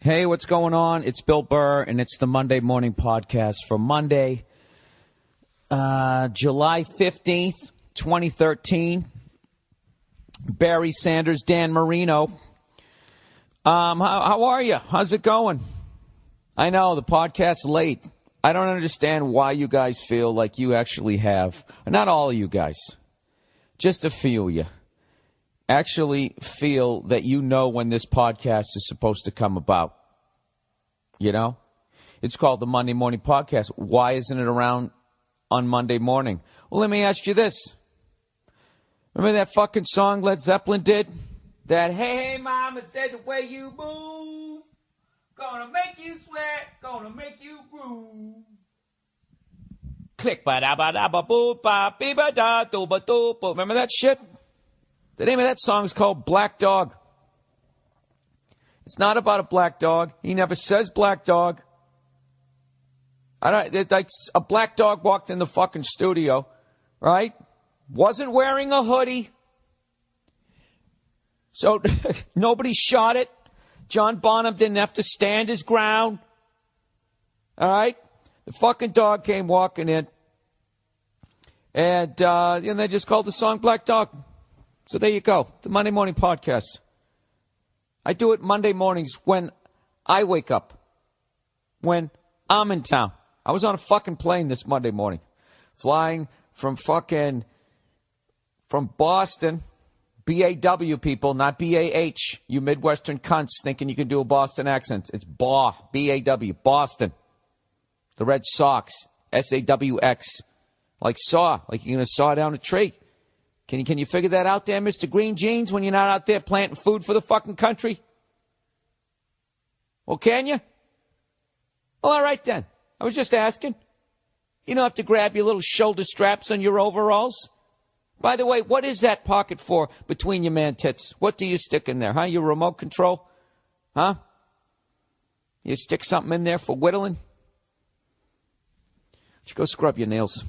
Hey, what's going on? It's Bill Burr, and it's the Monday Morning Podcast for Monday, July 15th, 2013. Barry Sanders, Dan Marino. How are you? How's it going? I know, the podcast's late. I don't understand why you guys feel like you actually have, not all of you guys, just a few of you, actually feel that you know when this podcast is supposed to come about. You know? It's called the Monday Morning Podcast. Why isn't it around on Monday morning? Well, let me ask you this. Remember that fucking song Led Zeppelin did? That, hey, mama said the way you move, gonna make you sweat, gonna make you groove. Click, ba-da-ba-da-ba-boo-ba-bee-ba-da-doo-ba-doo-ba. Remember that shit? The name of that song is called Black Dog. It's not about a black dog. He never says black dog. Like a black dog walked in the fucking studio, right? Wasn't wearing a hoodie. So nobody shot it. John Bonham didn't have to stand his ground. All right? The fucking dog came walking in. And they just called the song Black Dog. So there you go. The Monday Morning Podcast. I do it Monday mornings when I wake up. When I'm in town. I was on a fucking plane this Monday morning. Flying from Boston. B-A-W people, not B-A-H. You Midwestern cunts thinking you can do a Boston accent. It's B-A-W, Boston. The Red Sox, S-A-W-X. Like saw, like you're going to saw down a tree. Can you figure that out there, Mr. Green Jeans, when you're not out there planting food for the fucking country? Well, can you? Well, all right then. I was just asking. You don't have to grab your little shoulder straps on your overalls. By the way, what is that pocket for between your man tits? What do you stick in there, huh? Your remote control? Huh? You stick something in there for whittling? You go scrub your nails.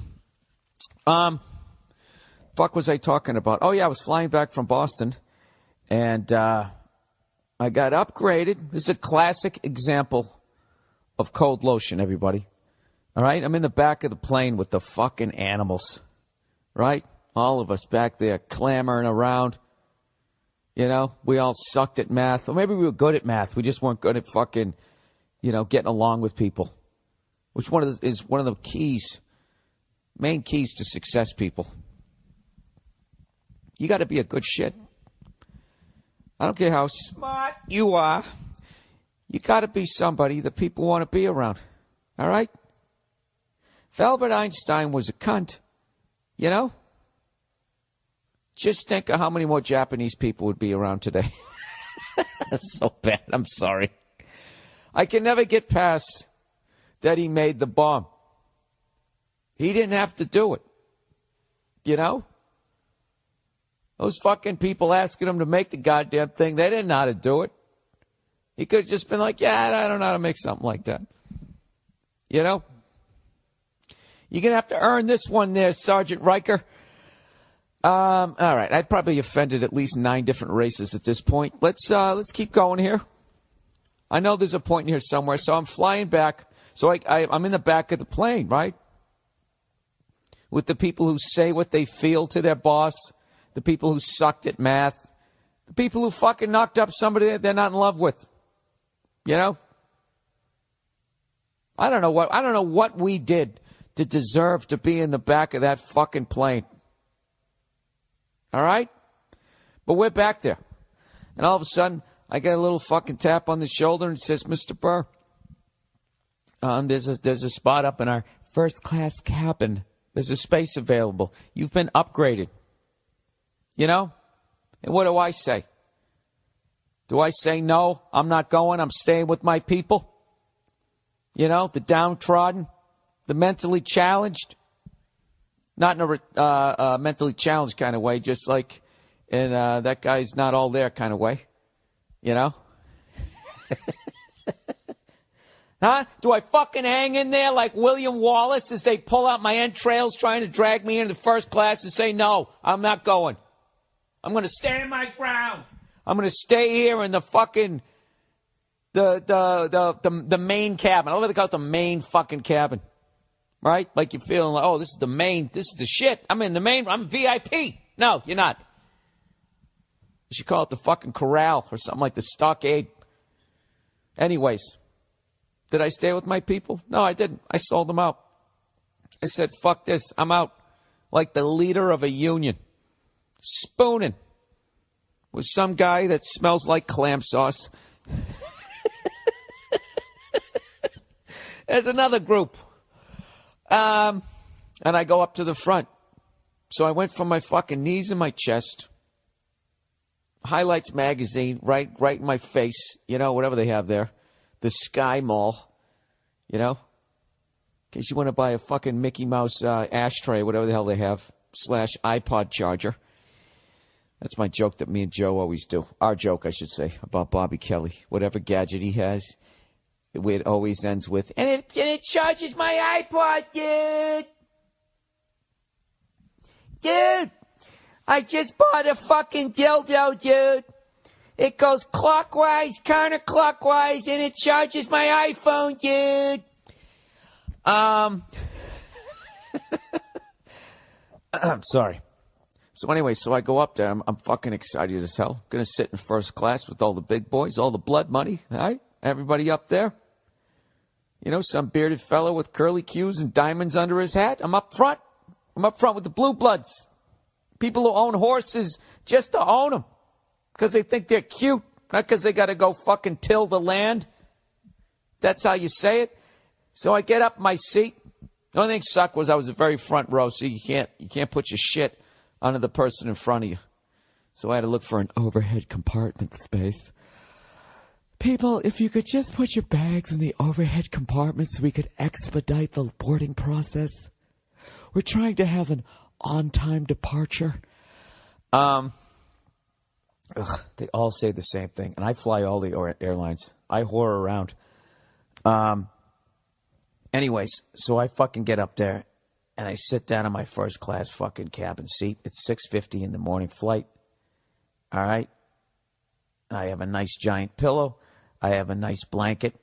Fuck was I talking about? Oh, yeah, I was flying back from Boston, and I got upgraded. This is a classic example of cold lotion, everybody. All right? I'm in the back of the plane with the fucking animals, right? All of us back there clamoring around. You know, we all sucked at math. Or maybe we were good at math. We just weren't good at fucking, getting along with people. Which is one of the keys, main keys to success, people. You got to be a good shit. I don't care how smart you are. You got to be somebody that people want to be around. All right? If Albert Einstein was a cunt, just think of how many more Japanese people would be around today. That's so bad. I'm sorry. I can never get past that he made the bomb. He didn't have to do it. Those fucking people asking him to make the goddamn thing, they didn't know how to do it. He could have just been like, yeah, I don't know how to make something like that. You're going to have to earn this one there, Sergeant Riker. All right, I probably offended at least 9 different races at this point. Let's keep going here. I know there's a point in here somewhere, so I'm flying back. So I'm in the back of the plane, right? With the people who say what they feel to their boss. The people who sucked at math. The people who fucking knocked up somebody that they're not in love with. I don't know what we did to deserve to be in the back of that fucking plane. All right? But we're back there. And all of a sudden, I get a little fucking tap on the shoulder and it says, Mr. Burr, there's a spot up in our first class cabin. There's a space available. You've been upgraded. And what do I say? Do I say, no, I'm not going, I'm staying with my people? The downtrodden, the mentally challenged? Not in a mentally challenged kind of way, just like in that guy's not all there kind of way. Huh? Do I fucking hang in there like William Wallace as they pull out my entrails trying to drag me into the first class and say, no, I'm not going. I'm going to stand my ground. I'm going to stay here in the the main cabin. I love it. They call it the main fucking cabin. Right? Like you're feeling like, oh, this is the main, this is the shit. I'm in the main, I'm VIP. No, you're not. You should call it the fucking corral or something like the stockade. Anyways, did I stay with my people? No, I didn't. I sold them out. I said, fuck this. I'm out. Like the leader of a union. Spooning with some guy that smells like clam sauce. There's another group. And I go up to the front. So I went from my fucking knees in my chest. Highlights magazine, right in my face. You know, whatever they have there. The Sky Mall. You know? In case you want to buy a fucking Mickey Mouse ashtray, whatever the hell they have. / iPod charger. That's my joke that me and Joe always do. Our joke, I should say, about Bobby Kelly. Whatever gadget he has. It always ends with, and it charges my iPod, dude. Dude, I just bought a fucking dildo, dude. It goes clockwise, counterclockwise, and it charges my iPhone, dude. I'm sorry. So anyway, so I go up there. I'm fucking excited as hell. Gonna sit in first class with all the big boys, all the blood money, all right? Everybody up there. You know, some bearded fellow with curly cues and diamonds under his hat. I'm up front. I'm up front with the blue bloods. People who own horses just to own them. Because they think they're cute. Not because they got to go fucking till the land. That's how you say it. So I get up in my seat. The only thing sucked was I was the very front row, so you can't put your shit under the person in front of you. So I had to look for an overhead compartment space. People, if you could just put your bags in the overhead compartment so we could expedite the boarding process. We're trying to have an on-time departure. They all say the same thing. And I fly all the airlines. I whore around. Anyways, so I fucking get up there. And I sit down in my first class fucking cabin seat. It's 6:50 in the morning flight. All right? I have a nice giant pillow. I have a nice blanket.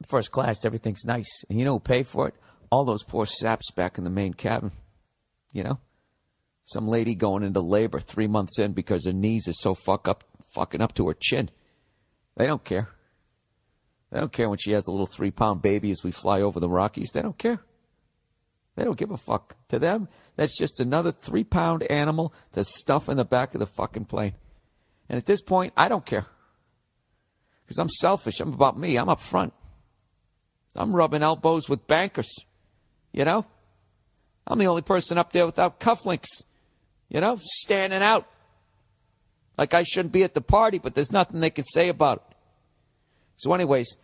First class, everything's nice. And you know who paid for it? All those poor saps back in the main cabin. You know? Some lady going into labor 3 months in because her knees are so fucking up to her chin. They don't care. They don't care when she has a little 3-pound baby as we fly over the Rockies. They don't care. They don't give a fuck. To them, that's just another 3-pound animal to stuff in the back of the fucking plane. And at this point, I don't care. Because I'm selfish. I'm about me. I'm up front. I'm rubbing elbows with bankers. You know? I'm the only person up there without cufflinks. You know? Standing out. Like I shouldn't be at the party, but there's nothing they can say about it. So anyways,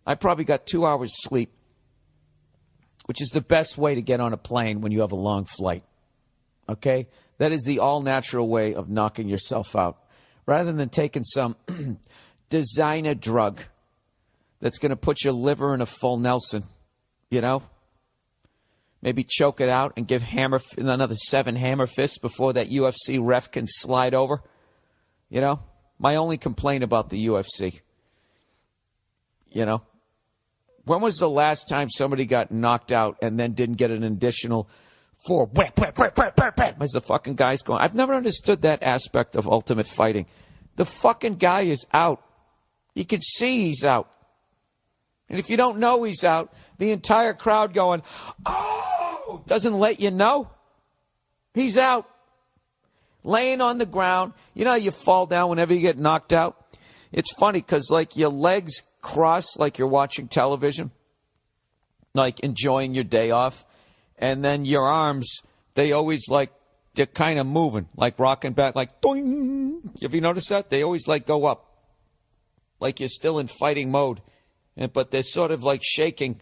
I probably got 2 hours sleep, which is the best way to get on a plane when you have a long flight. Okay? That is the all-natural way of knocking yourself out. Rather than taking some designer drug that's going to put your liver in a full Nelson, you know? Maybe choke it out and give another 7 hammer fists before that UFC ref can slide over. You know? My only complaint about the UFC. You know? When was the last time somebody got knocked out and then didn't get an additional 4? As the fucking guy's going. I've never understood that aspect of Ultimate Fighting. The fucking guy is out. You can see he's out. And if you don't know he's out, the entire crowd going, oh, doesn't let you know. He's out. Laying on the ground. You know how you fall down whenever you get knocked out? It's funny because, like, your legs cross like you're watching television, like enjoying your day off. And then your arms, they always, like, they're kind of moving, like rocking back, like, doing. Have you noticed that? They always, like, go up. Like you're still in fighting mode. But they're sort of, like, shaking,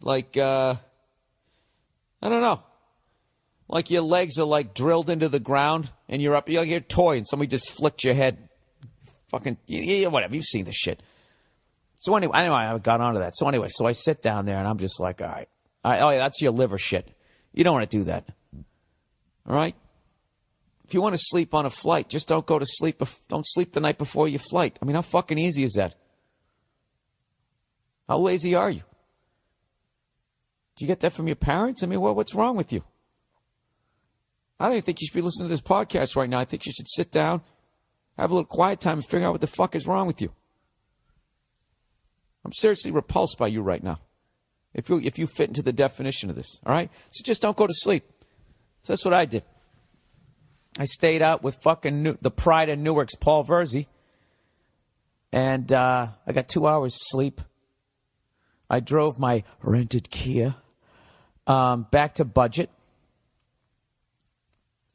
like, I don't know. Like your legs are, like, drilled into the ground, and you're up. You're like a toy, and somebody just flicked your head. Fucking, yeah, whatever. You've seen this shit. So anyway, I got onto that. So anyway, so I sit down there, and I'm just like, all right. Oh, yeah, that's your liver shit. You don't want to do that. All right? If you want to sleep on a flight, just don't go to sleep. Don't sleep the night before your flight. I mean, how fucking easy is that? How lazy are you? Did you get that from your parents? I mean, what's wrong with you? I don't even think you should be listening to this podcast right now. I think you should sit down, have a little quiet time, and figure out what the fuck is wrong with you. I'm seriously repulsed by you right now. If you fit into the definition of this, all right? So just don't go to sleep. So that's what I did. I stayed out with fucking the pride of Newark's Paul Verzi, and I got 2 hours sleep. I drove my rented Kia back to budget.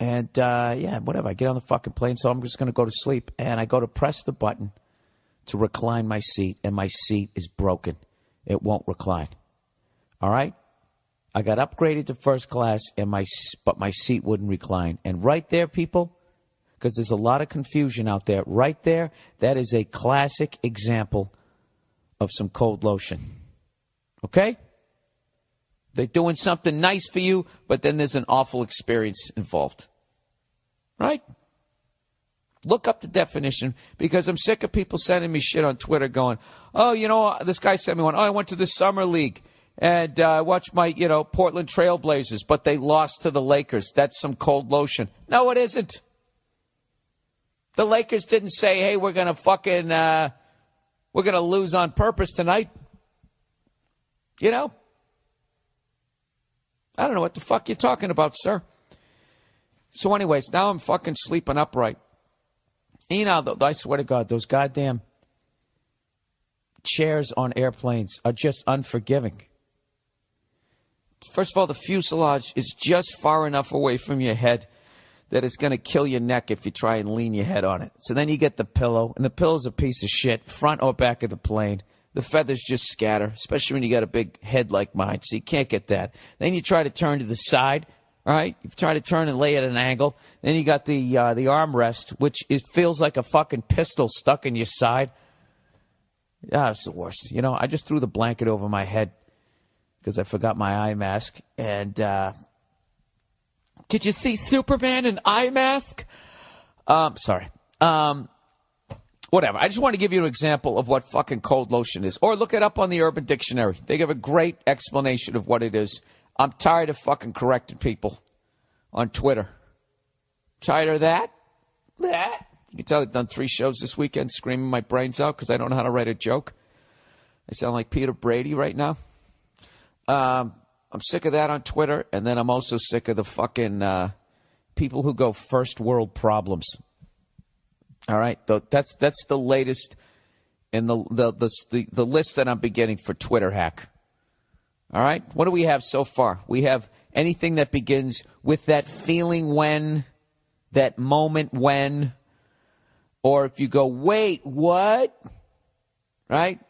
And, yeah, whatever. I get on the fucking plane, so I'm just going to go to sleep. And I go to press the button to recline my seat, and my seat is broken. It won't recline. All right? I got upgraded to first class, but my seat wouldn't recline. And right there, people, because there's a lot of confusion out there, right there, that is a classic example of some cold lotion. Okay? They're doing something nice for you, but then there's an awful experience involved. Right? Look up the definition, because I'm sick of people sending me shit on Twitter going, oh, you know, this guy sent me one. Oh, I went to the Summer League and I watched my, Portland Trail Blazers, but they lost to the Lakers. That's some cold lotion. No, it isn't. The Lakers didn't say, hey, we're going to lose on purpose tonight. You know? I don't know what the fuck you're talking about, sir. So anyways, now I'm fucking sleeping upright. And, I swear to God, those goddamn chairs on airplanes are just unforgiving. First of all, the fuselage is just far enough away from your head that it's going to kill your neck if you try and lean your head on it. So then you get the pillow, and the pillow's a piece of shit, front or back of the plane. The feathers just scatter, especially when you got a big head like mine, so you can't get that. Then you try to turn to the side, all right? You try to turn and lay at an angle. Then you got the armrest, which feels like a fucking pistol stuck in your side. Ah, it's the worst. I just threw the blanket over my head because I forgot my eye mask. And did you see Superman in eye mask? Sorry. Whatever. I just want to give you an example of what fucking cold lotion is. Or look it up on the Urban Dictionary. They give a great explanation of what it is. I'm tired of fucking correcting people on Twitter. Tired of that? You can tell I've done 3 shows this weekend screaming my brains out because I don't know how to write a joke. I sound like Peter Brady right now. I'm sick of that on Twitter. And then I'm also sick of the fucking people who go first world problems. All right, that's the latest in the list that I'm beginning for Twitter hack. All right, what do we have so far? We have anything that begins with that feeling when, that moment when, or if you go, wait, what? Right?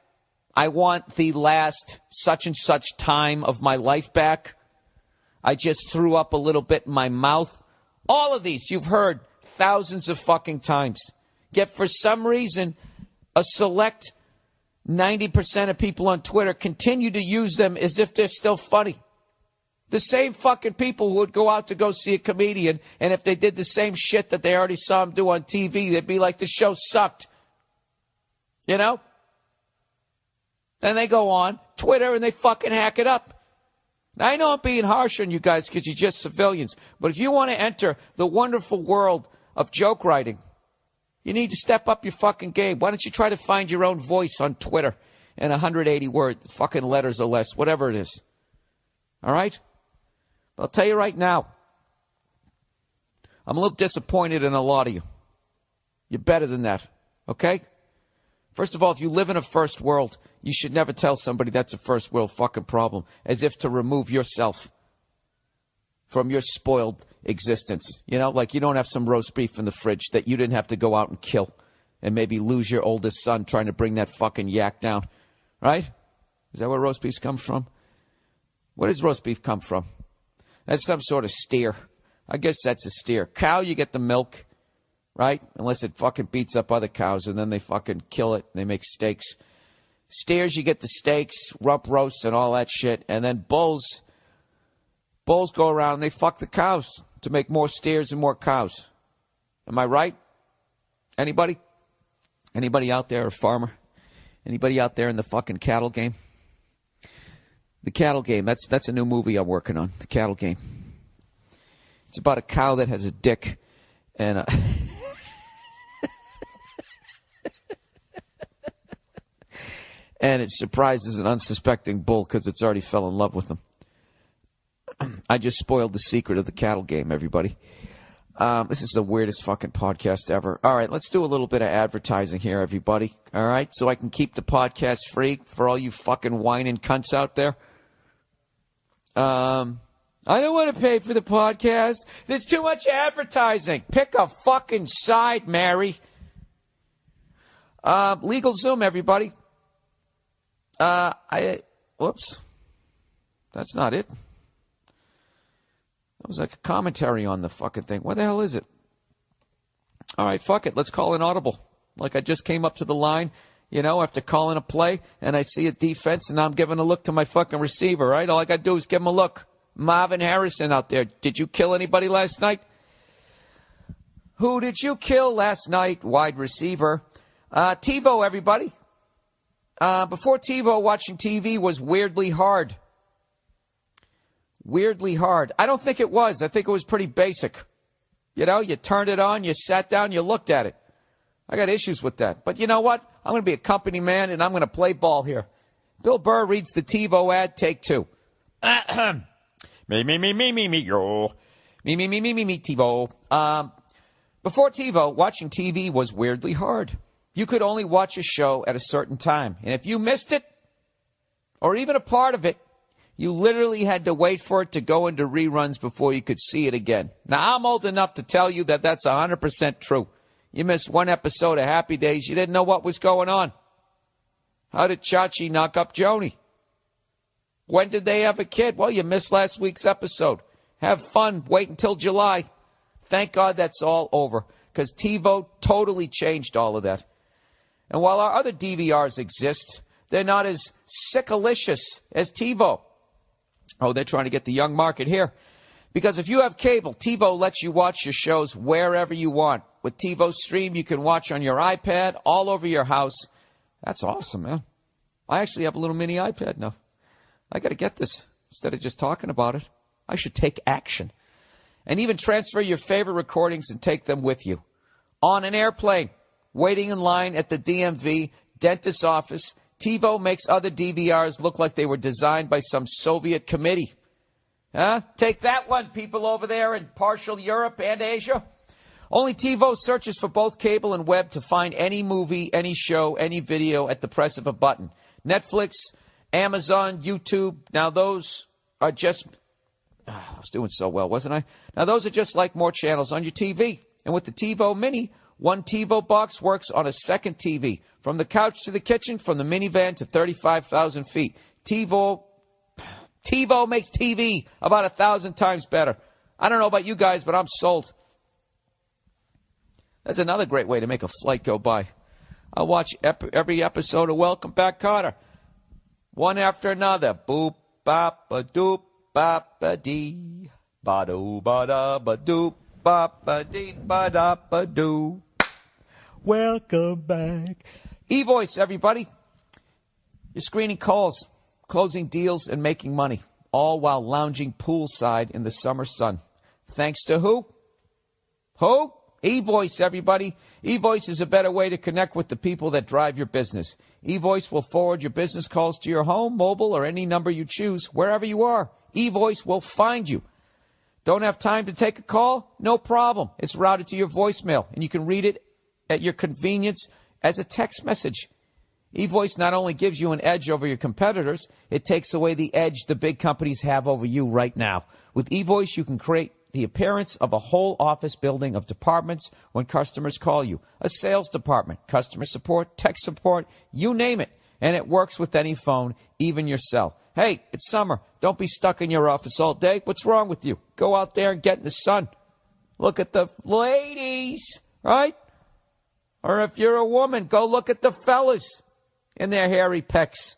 I want the last such and such time of my life back. I just threw up a little bit in my mouth. All of these you've heard thousands of fucking times. Yet for some reason, a select 90% of people on Twitter continue to use them as if they're still funny. The same fucking people who would go out to go see a comedian, and if they did the same shit that they already saw him do on TV, they'd be like, the show sucked. You know? And they go on Twitter and they fucking hack it up. Now, I know I'm being harsh on you guys because you're just civilians, but if you want to enter the wonderful world of joke writing, you need to step up your fucking game. Why don't you try to find your own voice on Twitter in 180 words, fucking letters or less, whatever it is. All right? But I'll tell you right now, I'm a little disappointed in a lot of you. You're better than that, okay? First of all, if you live in a first world, you should never tell somebody that's a first world fucking problem, as if to remove yourself from your spoiled existence. You know, like you don't have some roast beef in the fridge that you didn't have to go out and kill and maybe lose your oldest son trying to bring that fucking yak down. Right? Is that where roast beef comes from? Where does roast beef come from? That's some sort of steer. I guess that's a steer. Cow, you get the milk, right? Unless it fucking beats up other cows and then they fucking kill it and they make steaks. Steers, you get the steaks, rump roasts and all that shit. And then bulls go around and they fuck the cows to make more steers and more cows. Am I right? Anybody? Anybody out there a farmer? Anybody out there in the fucking cattle game? The Cattle Game. That's a new movie I'm working on. The Cattle Game. It's about a cow that has a dick and and it surprises an unsuspecting bull because it's already fell in love with him. I just spoiled the secret of the Cattle Game, everybody. This is the weirdest fucking podcast ever. All right, let's do a little bit of advertising here, everybody. All right, so I can keep the podcast free for all you fucking whining cunts out there. I don't want to pay for the podcast. There's too much advertising. Pick a fucking side, Mary. LegalZoom, everybody. Whoops. That's not it. That was like a commentary on the fucking thing. What the hell is it? All right, fuck it. Let's call an audible. Like I just came up to the line, after calling a play, and I see a defense, and I'm giving a look to my fucking receiver, right? All I got to do is give him a look. Marvin Harrison out there. Did you kill anybody last night? Who did you kill last night? Wide receiver. TiVo, everybody. Before TiVo, watching TV was weirdly hard. Weirdly hard. I don't think it was. I think it was pretty basic. You turned it on, you sat down, you looked at it. I got issues with that. But you know what? I'm going to be a company man, and I'm going to play ball here. Bill Burr reads the TiVo ad, take two. Me, yo. Me, TiVo. Before TiVo, watching TV was weirdly hard. You could only watch a show at a certain time. And if you missed it, or even a part of it, you literally had to wait for it to go into reruns before you could see it again. Now, I'm old enough to tell you that that's 100% true. You missed one episode of Happy Days, you didn't know what was going on. How did Chachi knock up Joni? When did they have a kid? Well, you missed last week's episode. Have fun. Wait until July. Thank God that's all over, because TiVo totally changed all of that. And while our other DVRs exist, they're not as sickalicious as TiVo. Oh, they're trying to get the young market here. Because if you have cable, TiVo lets you watch your shows wherever you want. With TiVo Stream, you can watch on your iPad all over your house. That's awesome, man. I actually have a little mini iPad now. I got to get this. Instead of just talking about it, I should take action. And even transfer your favorite recordings and take them with you. On an airplane, waiting in line at the DMV, dentist's office, TiVo makes other DVRs look like they were designed by some Soviet committee. Huh? Take that one, people over there in partial Europe and Asia. Only TiVo searches for both cable and web to find any movie, any show, any video at the press of a button. Netflix, Amazon, YouTube, now those are just... I was doing so well, wasn't I? Now those are just like more channels on your TV. And with the TiVo Mini, one TiVo box works on a second TV. From the couch to the kitchen, from the minivan to 35,000 feet. TiVo makes TV about 1,000 times better. I don't know about you guys, but I'm sold. That's another great way to make a flight go by. I'll watch every episode of Welcome Back, Kotter. One after another. Boop, bop, ba doop, bop, ba dee. Ba do, ba da, ba doop, bop, ba dee, ba da, ba doo. Welcome back. eVoice, everybody. You're screening calls, closing deals, and making money, all while lounging poolside in the summer sun. Thanks to who? Who? eVoice, everybody. eVoice is a better way to connect with the people that drive your business. eVoice will forward your business calls to your home, mobile, or any number you choose, wherever you are. eVoice will find you. Don't have time to take a call? No problem. It's routed to your voicemail, and you can read it at your convenience as a text message. eVoice not only gives you an edge over your competitors, it takes away the edge the big companies have over you right now. With eVoice, you can create the appearance of a whole office building of departments when customers call you. A sales department, customer support, tech support, you name it. And it works with any phone, even your cell. Hey, it's summer. Don't be stuck in your office all day. What's wrong with you? Go out there and get in the sun. Look at the ladies, right? Or if you're a woman, go look at the fellas in their hairy pecs.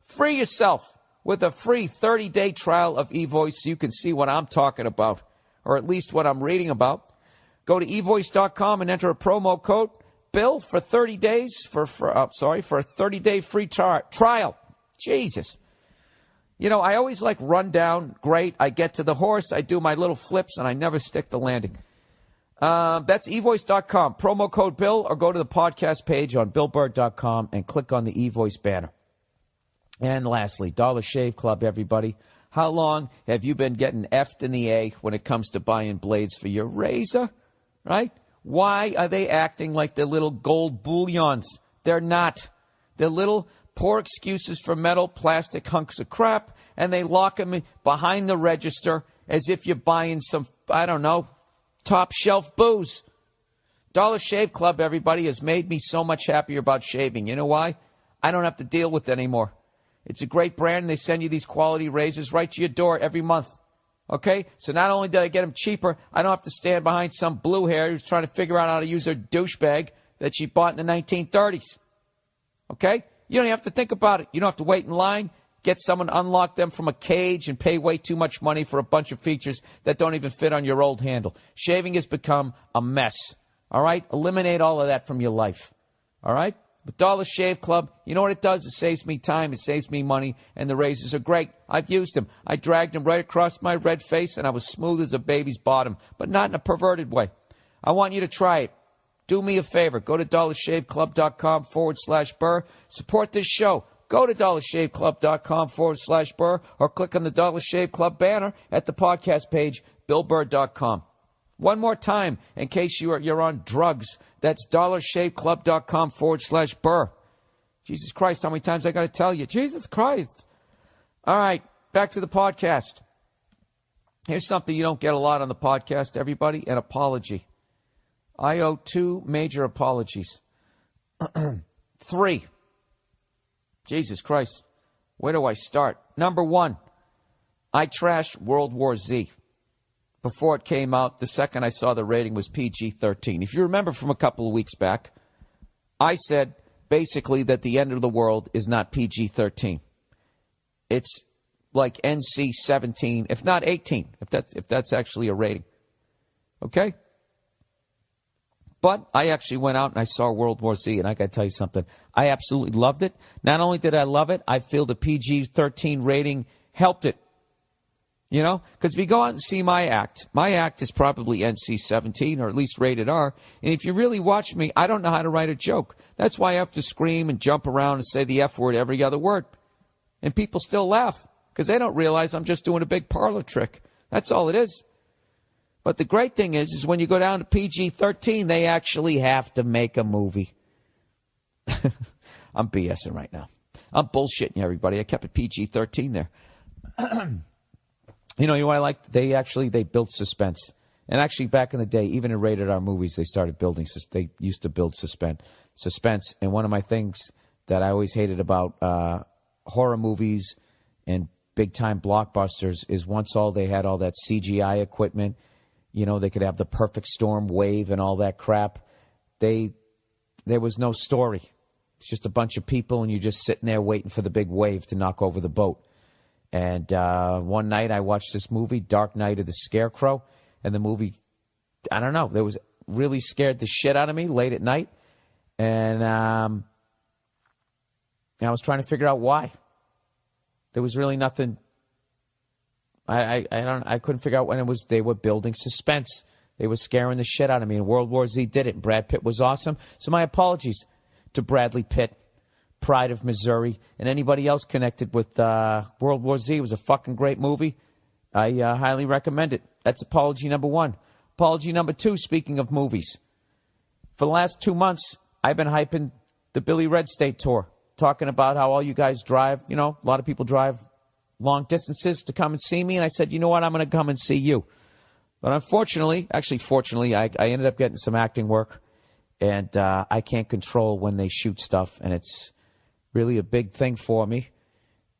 Free yourself with a free 30-day trial of eVoice so you can see what I'm talking about, or at least what I'm reading about. Go to eVoice.com and enter a promo code BILL for 30 days for a 30-day free trial. Jesus. I always like run down. Great. I get to the horse. I do my little flips, and I never stick the landing. That's evoice.com. Promo code Bill, or go to the podcast page on billburr.com and click on the eVoice banner. And lastly, Dollar Shave Club, everybody. How long have you been getting F'd in the A when it comes to buying blades for your razor? Right? Why are they acting like they're little gold bullions? They're not. They're little poor excuses for metal, plastic hunks of crap, and they lock them behind the register as if you're buying some, I don't know, top shelf booze. Dollar Shave Club, everybody, has made me so much happier about shaving. You know why? I don't have to deal with it anymore. It's a great brand, and they send you these quality razors right to your door every month. Okay? So not only did I get them cheaper, I don't have to stand behind some blue hair who's trying to figure out how to use her douchebag that she bought in the 1930s. Okay? You don't even have to think about it. You don't have to wait in line, get someone to unlock them from a cage, and pay way too much money for a bunch of features that don't even fit on your old handle. Shaving has become a mess. All right? Eliminate all of that from your life. All right? But Dollar Shave Club, you know what it does? It saves me time, it saves me money, and the razors are great. I've used them. I dragged them right across my red face, and I was smooth as a baby's bottom, but not in a perverted way. I want you to try it. Do me a favor. Go to dollarshaveclub.com/Burr. Support this show. Go to dollarshaveclub.com/Burr, or click on the Dollar Shave Club banner at the podcast page, billburr.com. One more time, in case you're on drugs, that's dollarshaveclub.com/Burr. Jesus Christ, how many times I got to tell you? Jesus Christ. All right, back to the podcast. Here's something you don't get a lot on the podcast, everybody, an apology. I owe 2 major apologies. 3. Jesus Christ, where do I start? Number 1, I trashed World War Z. Before it came out, the second I saw the rating was PG-13. If you remember from a couple of weeks back, I said basically that the end of the world is not PG-13. It's like NC-17, if not 18, if that's actually a rating. Okay? But I actually went out and I saw World War Z, and I got to tell you something. I absolutely loved it. Not only did I love it, I feel the PG-13 rating helped it. You know, because if you go out and see my act is probably NC-17 or at least rated R. And if you really watch me, I don't know how to write a joke. That's why I have to scream and jump around and say the F word every other word. And people still laugh because they don't realize I'm just doing a big parlor trick. That's all it is. But the great thing is when you go down to PG-13, they actually have to make a movie. I'm BSing right now. I'm bullshitting you, everybody. I kept it PG-13 there. You know what I like? They built suspense. And actually, back in the day, even in rated R movies, they used to build suspense. And one of my things that I always hated about horror movies and big-time blockbusters is once they had all that CGI equipment, they could have the perfect storm wave and all that crap. There was no story. It's just a bunch of people, and you're just sitting there waiting for the big wave to knock over the boat. And one night I watched this movie, Dark Night of the Scarecrow, and the movie, I don't know, it was really scared the shit out of me late at night. And I was trying to figure out why. There was really nothing. I couldn't figure out when they were building suspense. They were scaring the shit out of me, and World War Z did it. And Brad Pitt was awesome. So my apologies to Bradley Pitt, Pride of Missouri, and anybody else connected with World War Z. It was a fucking great movie. I highly recommend it. That's apology number 1. Apology number 2, speaking of movies. For the last 2 months, I've been hyping the Billy Red State Tour, talking about how all you guys drive, a lot of people drive long distances to come and see me, and I said, you know what, I'm going to come and see you. But fortunately, I ended up getting some acting work, and I can't control when they shoot stuff, and it's really a big thing for me,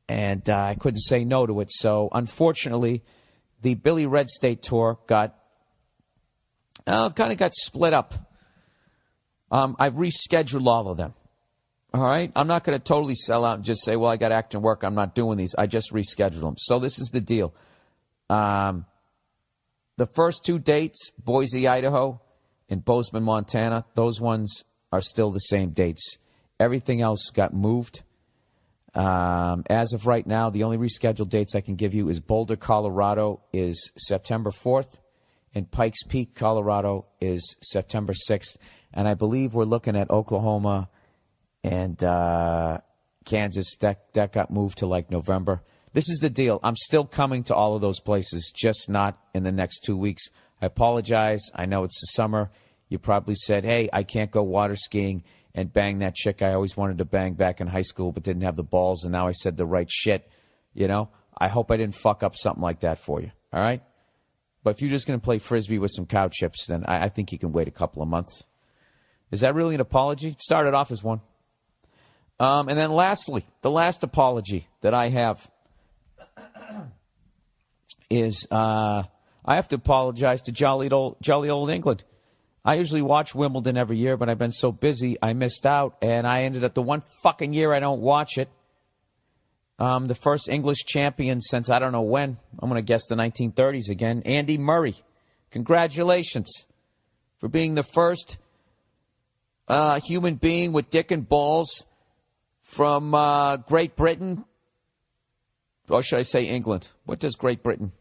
and I couldn't say no to it. So, unfortunately, the Billy Red State Tour got split up. I've rescheduled all of them. All right? I'm not going to totally sell out and just say, well, I got acting work, I'm not doing these. I just rescheduled them. So this is the deal. The first 2 dates, Boise, Idaho, and Bozeman, Montana, those ones are still the same dates. Everything else got moved. As of right now, the only rescheduled dates I can give you is Boulder, Colorado is September 4th, and Pikes Peak, Colorado is September 6th. And I believe we're looking at Oklahoma and Kansas. That got moved to like November. This is the deal. I'm still coming to all of those places, just not in the next 2 weeks. I apologize. I know it's the summer. You probably said, hey, I can't go water skiing and bang that chick I always wanted to bang back in high school but didn't have the balls, and now I said the right shit. You know, I hope I didn't fuck up something like that for you, all right? But if you're just going to play Frisbee with some cow chips, then I think you can wait a couple of months. Is that really an apology? Started off as one. And then lastly, the last apology that I have is I have to apologize to jolly old England. I usually watch Wimbledon every year, but I've been so busy I missed out, and I ended up the one fucking year I don't watch it. The first English champion since I don't know when. I'm going to guess the 1930s again. Andy Murray. Congratulations for being the first human being with dick and balls from Great Britain. Or should I say England? What does Great Britain?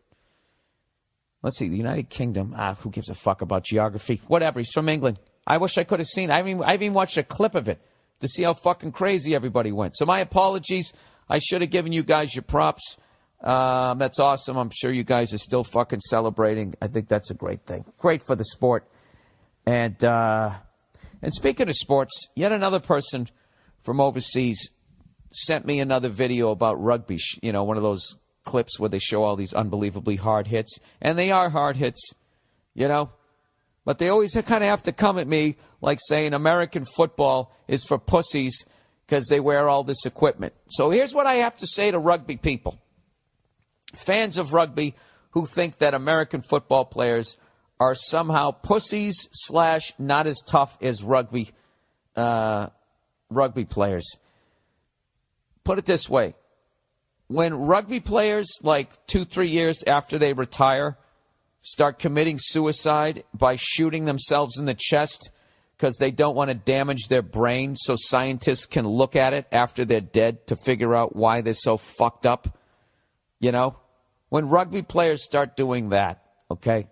Let's see, the United Kingdom. Who gives a fuck about geography? Whatever, he's from England. I wish I could have seen it. I even watched a clip of it to see how fucking crazy everybody went. So my apologies. I should have given you guys your props. That's awesome. I'm sure you guys are still fucking celebrating. I think that's a great thing. Great for the sport. And speaking of sports, yet another person from overseas sent me another video about rugby. You know, one of those clips where they show all these unbelievably hard hits. And they are hard hits, you know. But they always kind of have to come at me like saying American football is for pussies because they wear all this equipment. So here's what I have to say to rugby people. Fans of rugby who think that American football players are somehow pussies / not as tough as rugby players. Put it this way. When rugby players, like 2-3 years after they retire, start committing suicide by shooting themselves in the chest because they don't want to damage their brain so scientists can look at it after they're dead to figure out why they're so fucked up, you know? When rugby players start doing that, okay,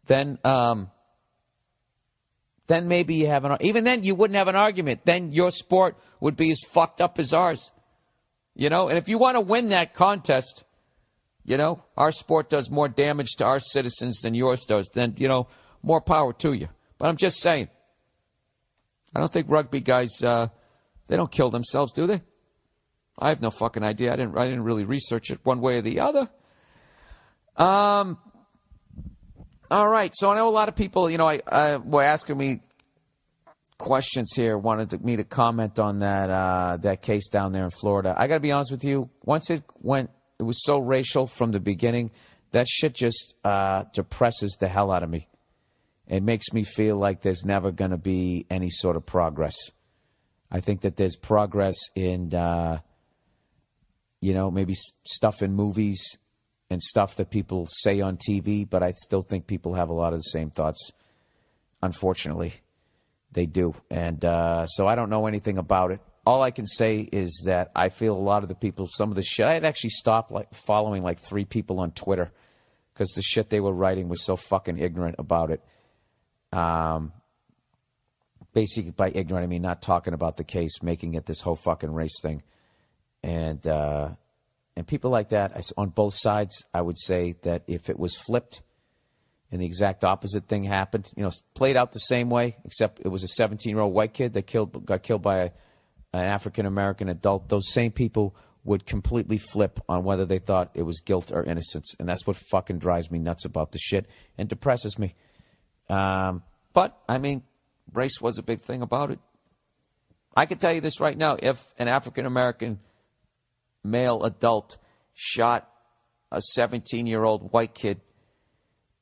then maybe you have even then you wouldn't have an argument. Then your sport would be as fucked up as ours. You know, and if you want to win that contest, you know, our sport does more damage to our citizens than yours does, then, you know, more power to you. But I'm just saying, I don't think rugby guys, they don't kill themselves, do they? I have no fucking idea. I didn't really research it one way or the other. All right. So I know a lot of people, you know, I were asking me questions here, wanted me to comment on that case down there in Florida. I got to be honest with you. Once it was so racial from the beginning. That shit just depresses the hell out of me. It makes me feel like there's never going to be any sort of progress. I think that there's progress in, maybe stuff in movies and stuff that people say on TV, but I still think people have a lot of the same thoughts. Unfortunately, they do. And so I don't know anything about it. All I can say is that I feel a lot of the people, some of the shit, I had actually stopped following 3 people on Twitter because the shit they were writing was so fucking ignorant about it. Basically, by ignorant, I mean not talking about the case, making it this whole fucking race thing. And people like that, on both sides, I would say that if it was flipped and the exact opposite thing happened, played out the same way, except it was a 17-year-old white kid that got killed by an African-American adult, those same people would completely flip on whether they thought it was guilt or innocence. And that's what fucking drives me nuts about the shit and depresses me. But, I mean, race was a big thing about it. I can tell you this right now. If an African-American male adult shot a 17-year-old white kid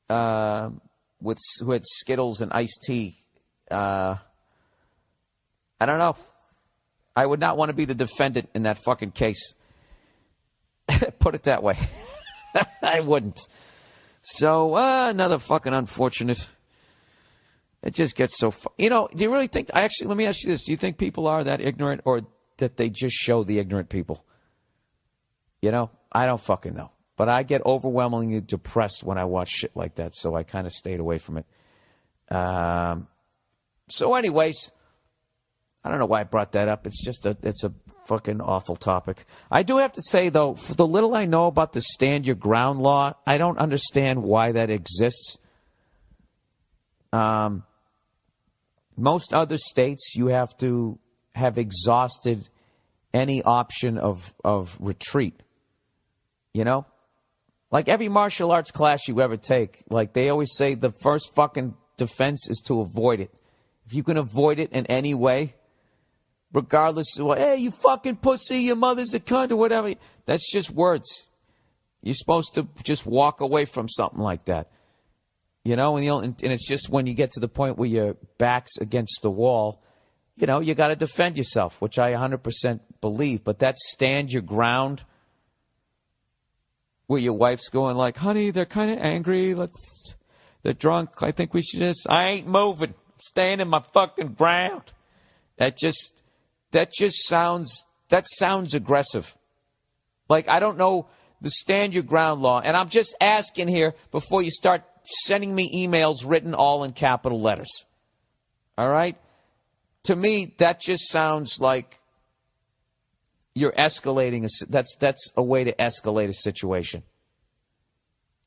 who had Skittles and iced tea, I don't know. I would not want to be the defendant in that fucking case. Put it that way. I wouldn't. So, another fucking unfortunate. It just gets so... do you really think... let me ask you this. Do you think people are that ignorant, or that they just show the ignorant people? You know, I don't fucking know. But I get overwhelmingly depressed when I watch shit like that, so I kind of stayed away from it. So anyways, I don't know why I brought that up. It's a fucking awful topic. I do have to say, though, for the little I know about the stand your ground law, I don't understand why that exists. Most other states, you have to have exhausted any option of retreat. You know? Like every martial arts class you ever take, like they always say the first fucking defense is to avoid it. If you can avoid it in any way, regardless of what, hey, you fucking pussy, your mother's a cunt or whatever, that's just words. You're supposed to just walk away from something like that. You know, and it's just when you get to the point where your back's against the wall, you know, you got to defend yourself, which I 100% believe. But that stand your ground where your wife's going like, honey, they're kind of angry. They're drunk. I think we should I ain't moving. Staying in my fucking ground. That sounds aggressive. Like, I don't know the stand your ground law. And I'm just asking here before you start sending me emails written all in capital letters. All right? To me, that just sounds like you're escalating. That's a way to escalate a situation.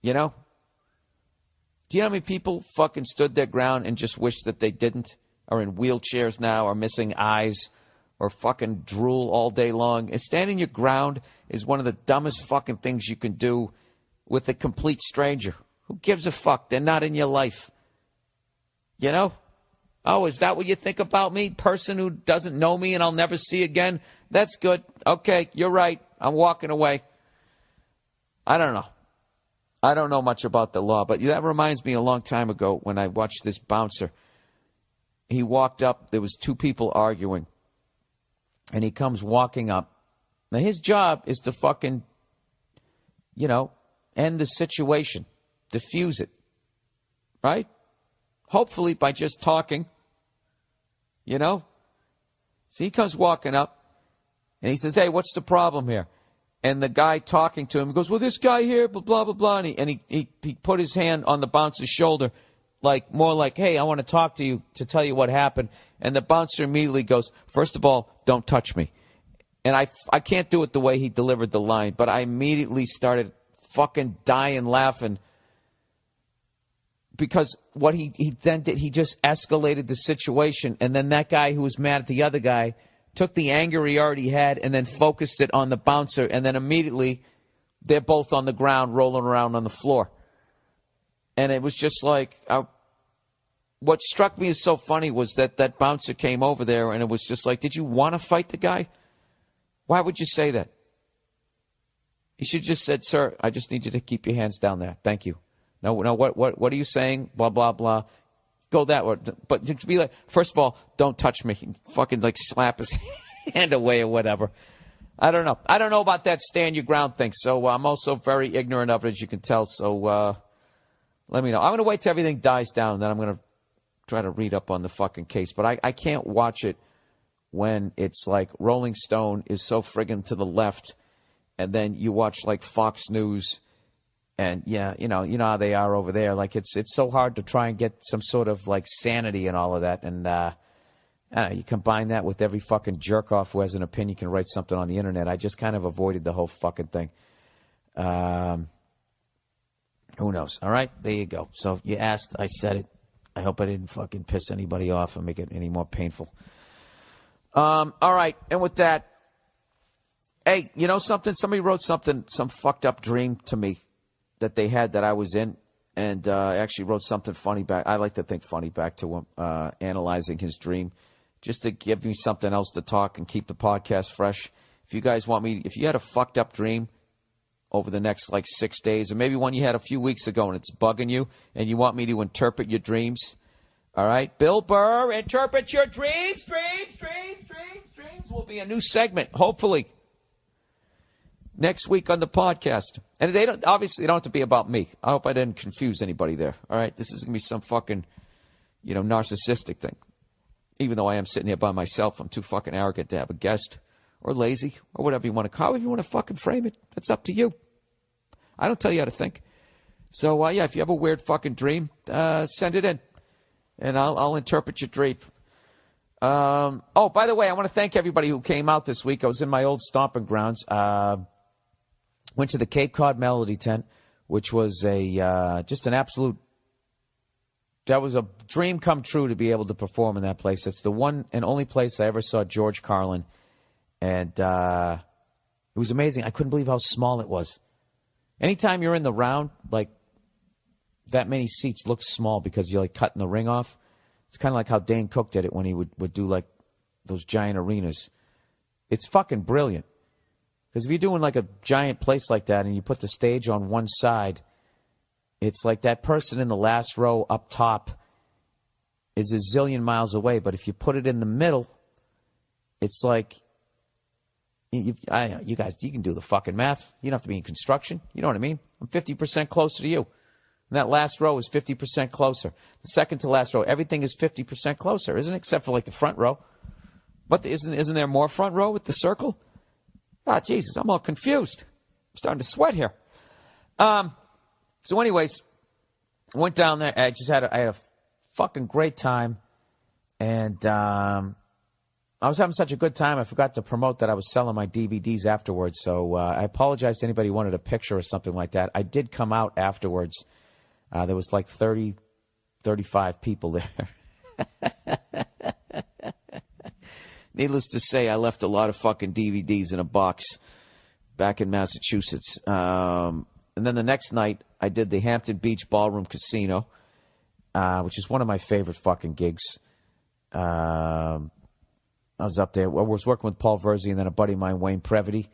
You know? Do you know how many people fucking stood their ground and just wish that they didn't? Are in wheelchairs now, or missing eyes, or fucking drool all day long? And standing your ground is one of the dumbest fucking things you can do with a complete stranger. Who gives a fuck? They're not in your life. You know? Oh, is that what you think about me? Person who doesn't know me and I'll never see again? That's good. Okay, you're right. I'm walking away. I don't know. I don't know much about the law, but that reminds me a long time ago when I watched this bouncer. He walked up. There was two people arguing. And he comes walking up. Now, his job is to fucking, you know, end the situation. Diffuse it. Right? Hopefully by just talking. You know? So he comes walking up. And he says, hey, what's the problem here? And the guy talking to him goes, well, this guy here, blah, blah, blah, blah. And he put his hand on the bouncer's shoulder, like more like, hey, I want to talk to you to tell you what happened. And the bouncer immediately goes, first of all, don't touch me. And I can't do it the way he delivered the line, but I immediately started fucking dying laughing. Because what he then did, he just escalated the situation. And then that guy who was mad at the other guy took the anger he already had and then focused it on the bouncer. And then immediately they're both on the ground rolling around on the floor. And it was just like, what struck me as so funny was that bouncer came over there and it was just like, did you want to fight the guy? Why would you say that? He should just said, sir, I just need you to keep your hands down there. Thank you. No, what are you saying? Blah, blah, blah. Go that way. But to be like, first of all, don't touch me. Fucking like slap his hand away or whatever. I don't know. I don't know about that stand your ground thing. So I'm also very ignorant of it, as you can tell. So let me know. I'm going to wait till everything dies down, then I'm going to try to read up on the fucking case. But I can't watch it when it's like Rolling Stone is so friggin' to the left, and then you watch like Fox News. And yeah, you know how they are over there. Like it's so hard to try and get some sort of like sanity and all of that. And I don't know, you combine that with every fucking jerk off who has an opinion can write something on the internet. I just kind of avoided the whole fucking thing. Who knows? All right, there you go. So you asked, I said it. I hope I didn't fucking piss anybody off or make it any more painful. All right, and with that, hey, you know something? Somebody wrote some fucked up dream to me that they had that I was in, and actually wrote something funny back. I like to think funny back to him, analyzing his dream, just to give me something else to talk and keep the podcast fresh. If you guys want me, if you had a fucked up dream over the next like 6 days, or maybe one you had a few weeks ago and it's bugging you, and you want me to interpret your dreams, all right? Bill Burr, interpret your dreams. Dreams will be a new segment, hopefully, next week on the podcast. And they don't have to be about me. I hope I didn't confuse anybody there. All right? This is going to be some fucking, narcissistic thing. Even though I am sitting here by myself, I'm too fucking arrogant to have a guest. or lazy or whatever you want to call it. However you want to fucking frame it, that's up to you. I don't tell you how to think. So, yeah, if you have a weird fucking dream, send it in, and I'll interpret your dream. Oh, by the way, I want to thank everybody who came out this week. I was in my old stomping grounds. Went to the Cape Cod Melody Tent, which was just an absolute. That was a dream come true to be able to perform in that place. It's the one and only place I ever saw George Carlin, and it was amazing. I couldn't believe how small it was. Anytime you're in the round, like that many seats look small because you're like cutting the ring off. It's kind of like how Dane Cook did it when he would do like those giant arenas. It's fucking brilliant. Because if you're doing like a giant place like that and you put the stage on one side, it's like that person in the last row up top is a zillion miles away. But if you put it in the middle, it's like, you guys, you can do the fucking math. You don't have to be in construction. You know what I mean? I'm 50% closer to you. And that last row is 50% closer. The second to last row, everything is 50% closer, isn't it? Except for like the front row. But isn't there more front row with the circle? Ah, Jesus, I'm all confused. I'm starting to sweat here. So anyways, I went down there. I had a fucking great time. And I was having such a good time, I forgot to promote that I was selling my DVDs afterwards. So I apologize to anybody who wanted a picture or something like that. I did come out afterwards. There was like 30, 35 people there. Needless to say, I left a lot of fucking DVDs in a box back in Massachusetts. And then the next night, I did the Hampton Beach Ballroom Casino, which is one of my favorite fucking gigs. I was up there. I was working with Paul Verzi and then a buddy of mine, Wayne Previty,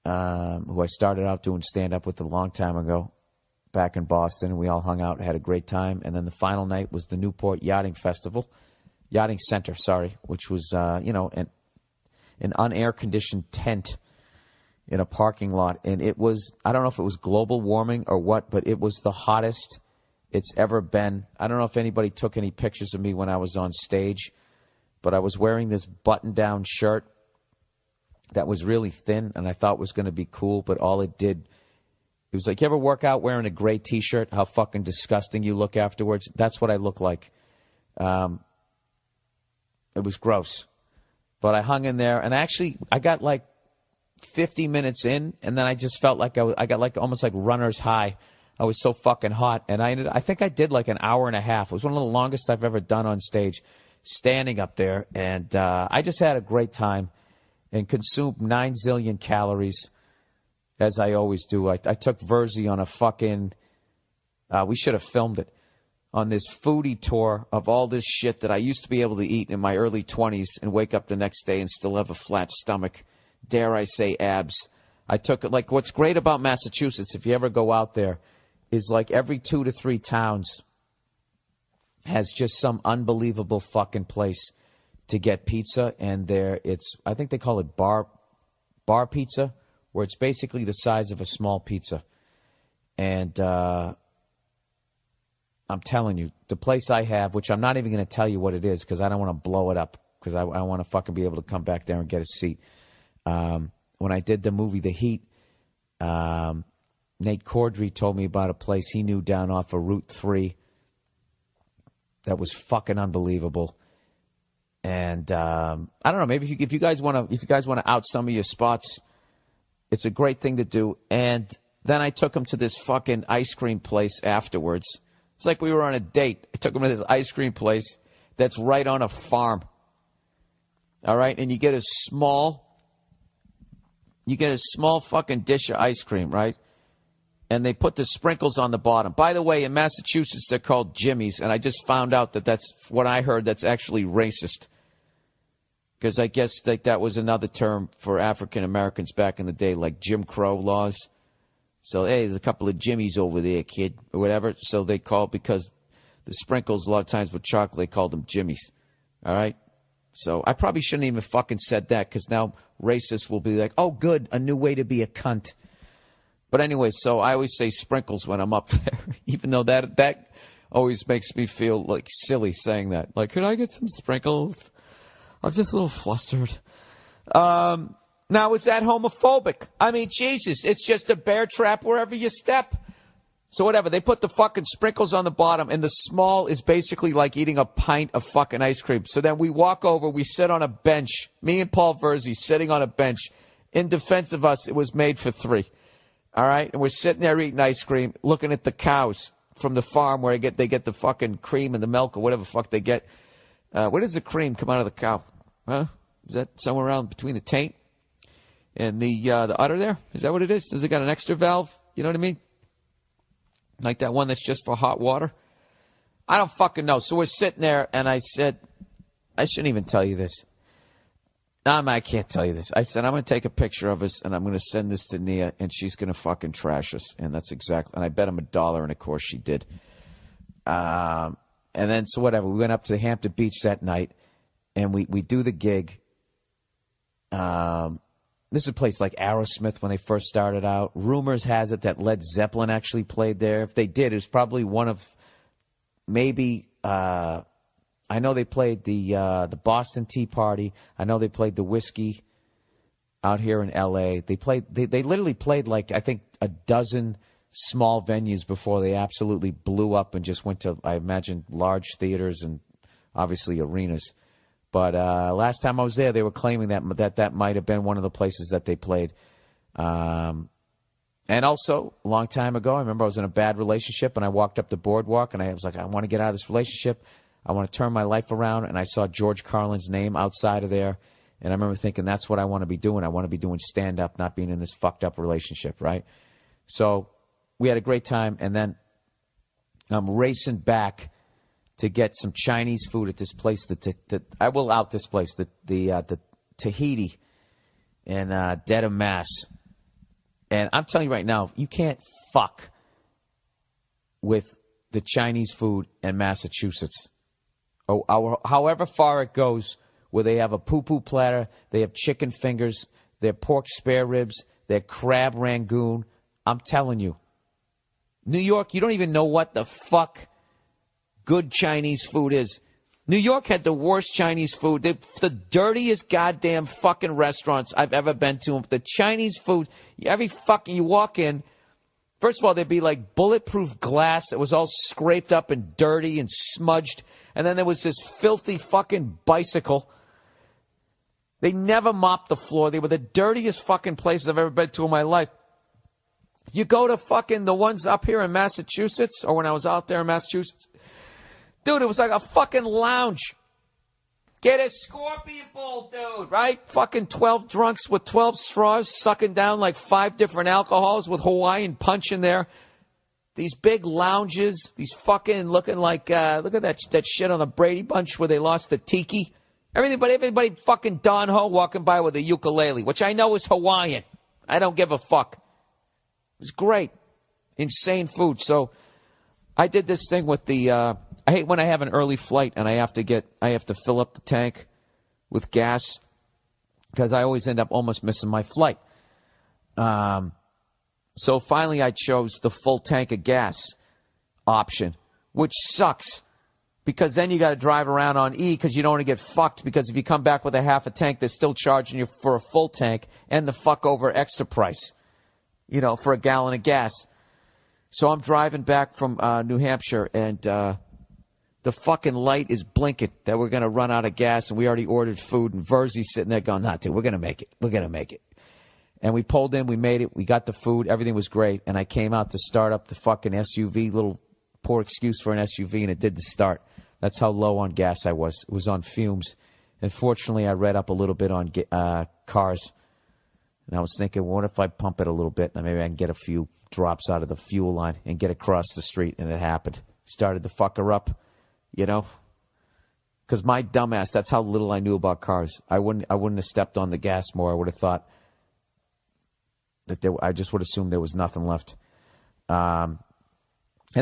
who I started out doing stand-up with a long time ago back in Boston. And we all hung out and had a great time. And then the final night was the Newport Yachting Center, which was, an unair-conditioned tent in a parking lot. And it was, I don't know if it was global warming or what, but it was the hottest it's ever been. I don't know if anybody took any pictures of me when I was on stage, but I was wearing this button-down shirt that was really thin, and I thought was going to be cool, but all it did, it was like, you ever work out wearing a gray T-shirt, how fucking disgusting you look afterwards? That's what I look like. It was gross. But I hung in there, and I got like 50 minutes in, and then I just felt like I got like almost like runner's high. I was so fucking hot, and I think I did like an hour and a half. It was one of the longest I've ever done on stage, standing up there, and I just had a great time and consumed 9 zillion calories, as I always do. I took Verzi on a fucking, we should have filmed it, on this foodie tour of all this shit that I used to be able to eat in my early 20s and wake up the next day and still have a flat stomach. Dare I say abs. I took it, like, what's great about Massachusetts, if you ever go out there, is like every 2 to 3 towns has just some unbelievable fucking place to get pizza. And I think they call it bar pizza, where it's basically the size of a small pizza. And I'm telling you, the place I have, which I'm not even going to tell you what it is because I don't want to blow it up, because I want to fucking be able to come back there and get a seat. When I did the movie The Heat, Nate Cordry told me about a place he knew down off of Route 3 that was fucking unbelievable. And I don't know, maybe if you guys want to out some of your spots, it's a great thing to do. And then I took him to this fucking ice cream place afterwards. It's like we were on a date. I took him to this ice cream place that's right on a farm. All right, and you get a small fucking dish of ice cream, right? And they put the sprinkles on the bottom. By the way, in Massachusetts, they're called Jimmies, and I just found out that that's what I heard. That's actually racist, because I guess that was another term for African Americans back in the day, like Jim Crow laws. So, hey, there's a couple of Jimmies over there, kid, or whatever. So they call, because the sprinkles a lot of times with chocolate, they called them Jimmies. All right? So I probably shouldn't even fucking said that, because now racists will be like, oh, good, a new way to be a cunt. But anyway, so I always say sprinkles when I'm up there, even though that always makes me feel like silly saying that. Like, could I get some sprinkles? I'm just a little flustered. Now, is that homophobic? I mean, Jesus, it's just a bear trap wherever you step. So whatever, they put the fucking sprinkles on the bottom, and the small is basically like eating a pint of fucking ice cream. So then we walk over, we sit on a bench, me and Paul Verzi sitting on a bench. In defense of us, it was made for 3. All right? And we're sitting there eating ice cream, looking at the cows from the farm where they get the fucking cream and the milk or whatever the fuck they get. Where does the cream come out of the cow? Huh? Is that somewhere around between the taint and the udder there? Is that what it is? Does it got an extra valve? You know what I mean? Like that one that's just for hot water? I don't fucking know. So we're sitting there, and I said, I shouldn't even tell you this. I can't tell you this. I said, I'm going to take a picture of us, and I'm going to send this to Nia, and she's going to fucking trash us. And that's exactly, and I bet him $1, and of course she did. And then, so whatever, we went up to the Hampton Beach that night, and we do the gig. This is a place like Aerosmith when they first started out. Rumors has it that Led Zeppelin actually played there. If they did, it was probably one of maybe. I know they played the Boston Tea Party. I know they played the Whiskey out here in L.A. They literally played like I think a dozen small venues before they absolutely blew up and just went to, I imagine, large theaters and obviously arenas. But last time I was there, they were claiming that might have been one of the places that they played. And also, a long time ago, I remember I was in a bad relationship, and I walked up the boardwalk, and I was like, I want to get out of this relationship. I want to turn my life around. And I saw George Carlin's name outside of there, and I remember thinking, that's what I want to be doing. I want to be doing stand-up, not being in this fucked-up relationship, right? So we had a great time, and then I'm racing back to get some Chinese food at this place. I will out this place, the Tahiti in Dedham, Mass. And I'm telling you right now, you can't fuck with the Chinese food in Massachusetts. However far it goes, where they have a poo-poo platter, they have chicken fingers, they have pork spare ribs, they have crab rangoon. I'm telling you. New York, you don't even know what the fuck good Chinese food is. New York had the worst Chinese food. The dirtiest goddamn fucking restaurants I've ever been to. The Chinese food, you walk in, first of all, there'd be like bulletproof glass that was all scraped up and dirty and smudged. And then there was this filthy fucking bicycle. They never mopped the floor. They were the dirtiest fucking places I've ever been to in my life. You go to fucking the ones up here in Massachusetts, or when I was out there in Massachusetts, dude, it was like a fucking lounge. Get a scorpion bowl, dude, right? Fucking 12 drunks with 12 straws sucking down like 5 different alcohols with Hawaiian punch in there. These big lounges, these fucking looking like, look at that shit on the Brady Bunch where they lost the tiki. Everybody fucking Don Ho walking by with a ukulele, which I know is Hawaiian. I don't give a fuck. It was great. Insane food. So I did this thing with the, I hate when I have an early flight and I have to fill up the tank with gas because I always end up almost missing my flight. So finally I chose the full tank of gas option, which sucks because then you got to drive around on E because you don't want to get fucked because if you come back with a half a tank, they're still charging you for a full tank and the fuck over extra price, for a gallon of gas. So I'm driving back from New Hampshire, and the fucking light is blinking that we're going to run out of gas, and we already ordered food, and Verzi's sitting there going, dude, we're going to make it. We're going to make it. And we pulled in, we made it, we got the food, everything was great, and I came out to start up the fucking SUV, little poor excuse for an SUV, and it did the start. That's how low on gas I was. It was on fumes. And fortunately, I read up a little bit on cars. And I was thinking, what if I pump it a little bit and maybe I can get a few drops out of the fuel line and get across the street? And it happened. Started to fuck her up, Because my dumbass, that's how little I knew about cars. I wouldn't have stepped on the gas more. I would have thought that I just would assume there was nothing left. And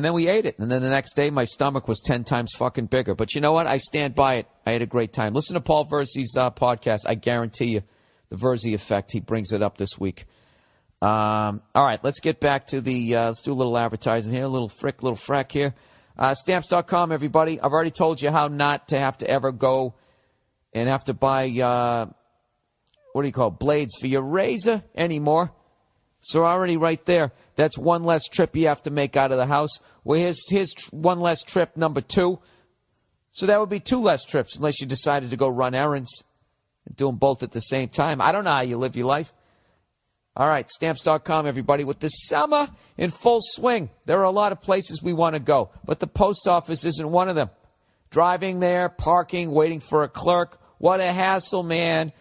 then we ate it. And then the next day, my stomach was 10 times fucking bigger. But you know what? I stand by it. I had a great time. Listen to Paul Verzi's podcast. I guarantee you. The Verzi effect, he brings it up this week. All right, let's get back to let's do a little advertising here, a little frack here. Stamps.com, everybody. I've already told you how not to have to ever go and have to buy, what do you call it, blades for your razor anymore. So already right there, that's one less trip you have to make out of the house. Well, here's one less trip, number 2. So that would be 2 less trips unless you decided to go run errands and do them both at the same time. I don't know how you live your life. All right, Stamps.com, everybody. With the summer in full swing, there are a lot of places we want to go, but the post office isn't one of them. Driving there, parking, waiting for a clerk. What a hassle, man.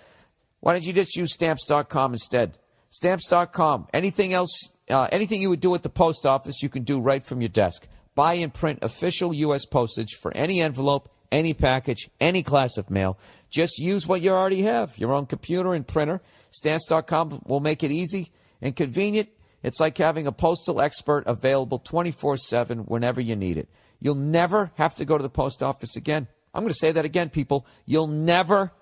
Why don't you just use Stamps.com instead? Stamps.com. Anything else, anything you would do at the post office, you can do right from your desk. Buy and print official U.S. postage for any envelope, any package, any class of mail. Just use what you already have, your own computer and printer. Stamps.com will make it easy and convenient. It's like having a postal expert available 24/7 whenever you need it. You'll never have to go to the post office again. I'm going to say that again, people. You'll never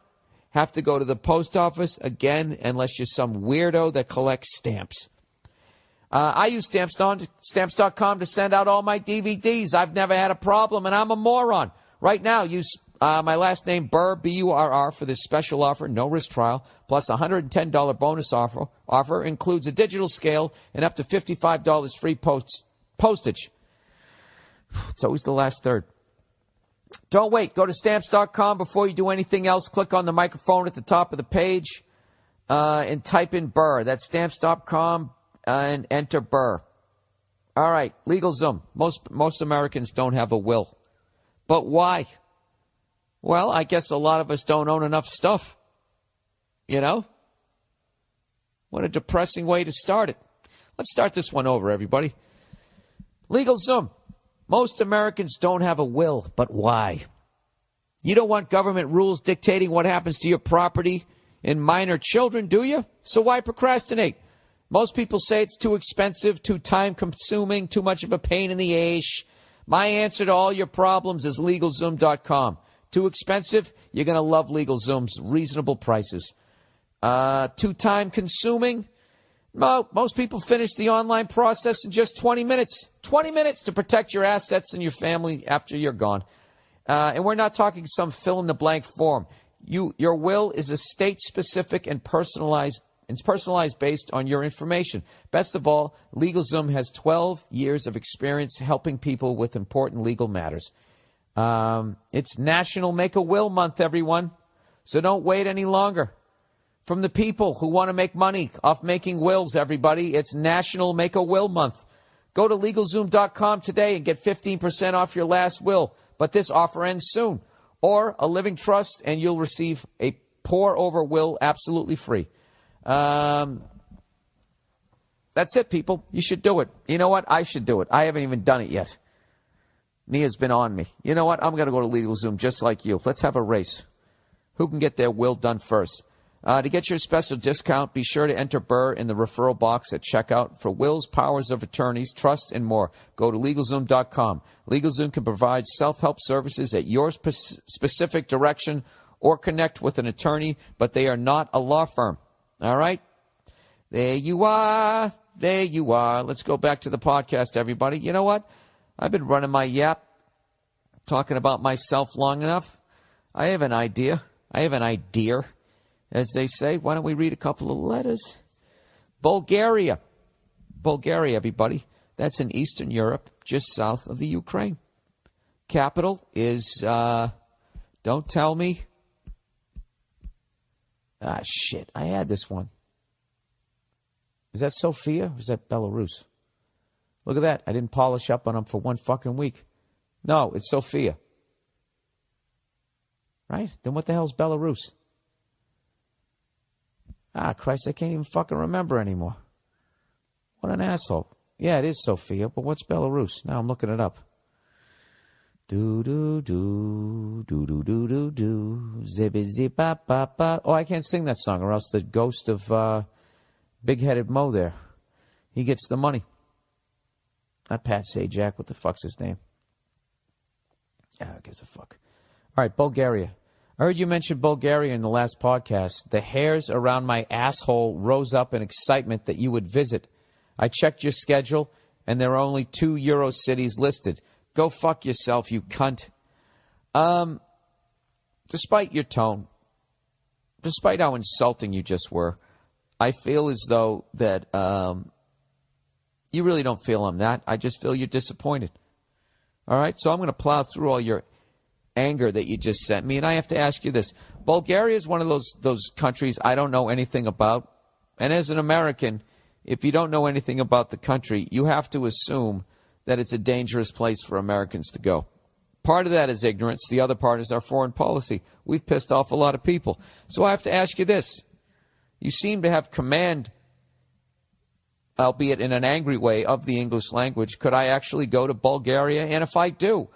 have to go to the post office again unless you're some weirdo that collects stamps. I use Stamps.com to send out all my DVDs. I've never had a problem, and I'm a moron. Right now, use my last name, Burr, B-U-R-R, for this special offer, no risk trial, plus a $110 bonus offer. Includes a digital scale and up to $55 free postage. It's always the last third. Don't wait. Go to Stamps.com before you do anything else. Click on the microphone at the top of the page and type in Burr. That's Stamps.com and enter Burr. All right, LegalZoom. Most Americans don't have a will. But why? Well, I guess a lot of us don't own enough stuff. You know? What a depressing way to start it. Let's start this one over, everybody. LegalZoom. Most Americans don't have a will, but why? You don't want government rules dictating what happens to your property and minor children, do you? So why procrastinate? Most people say it's too expensive, too time-consuming, too much of a pain in the ass. My answer to all your problems is LegalZoom.com. Too expensive? You're going to love LegalZoom's reasonable prices. Too time-consuming? No, most people finish the online process in just 20 minutes. 20 minutes to protect your assets and your family after you're gone. And we're not talking some fill-in-the-blank form. Your will is estate-specific and personalized. It's personalized based on your information. Best of all, LegalZoom has 12 years of experience helping people with important legal matters. It's National Make-A-Will Month, everyone. So don't wait any longer. From the people who want to make money off making wills, everybody, it's National Make-A-Will Month. Go to LegalZoom.com today and get 15% off your last will. But this offer ends soon. Or a living trust, and you'll receive a pour-over will absolutely free. That's it, people. You should do it. You know what? I should do it. I haven't even done it yet. Nia's been on me. You know what? I'm going to go to LegalZoom just like you. Let's have a race. Who can get their will done first? To get your special discount, be sure to enter Burr in the referral box at checkout for wills, powers of attorneys, trusts, and more. Go to LegalZoom.com. LegalZoom can provide self-help services at your specific direction or connect with an attorney, but they are not a law firm. All right? There you are. There you are. Let's go back to the podcast, everybody. You know what? I've been running my yap, talking about myself long enough. I have an idea. As they say. Why don't we read a couple of letters? Bulgaria. Bulgaria, everybody. That's in Eastern Europe, just south of the Ukraine. Capital is, don't tell me. Ah, shit. I had this one. Is that Sofia or is that Belarus? Look at that. I didn't polish up on them for one fucking week. No, it's Sofia. Right? Then what the hell's Belarus? Ah, Christ, I can't even fucking remember anymore. What an asshole. Yeah, it is Sofia, but what's Belarus? Now I'm looking it up. Do-do-do, do-do-do-do-do, zibby-zip-ba-ba-ba. Oh, I can't sing that song, or else the ghost of big-headed Mo there. He gets the money. Not Pat Sajak. What the fuck's his name? Yeah, who gives a fuck? All right, Bulgaria. I heard you mention Bulgaria in the last podcast. The hairs around my asshole rose up in excitement that you would visit. I checked your schedule, and there are only 2 Euro cities listed. Go fuck yourself, you cunt. Despite your tone, despite how insulting you just were, I feel as though that you really don't feel I'm that. I just feel you're disappointed. All right? So I'm going to plow through all your anger that you just sent me, and I have to ask you this. Bulgaria is one of those countries I don't know anything about. And as an American, if you don't know anything about the country, you have to assume that it's a dangerous place for Americans to go. Part of that is ignorance. The other part is our foreign policy. We've pissed off a lot of people. So I have to ask you this. You seem to have command, albeit in an angry way, of the English language. Could I actually go to Bulgaria? And if I do,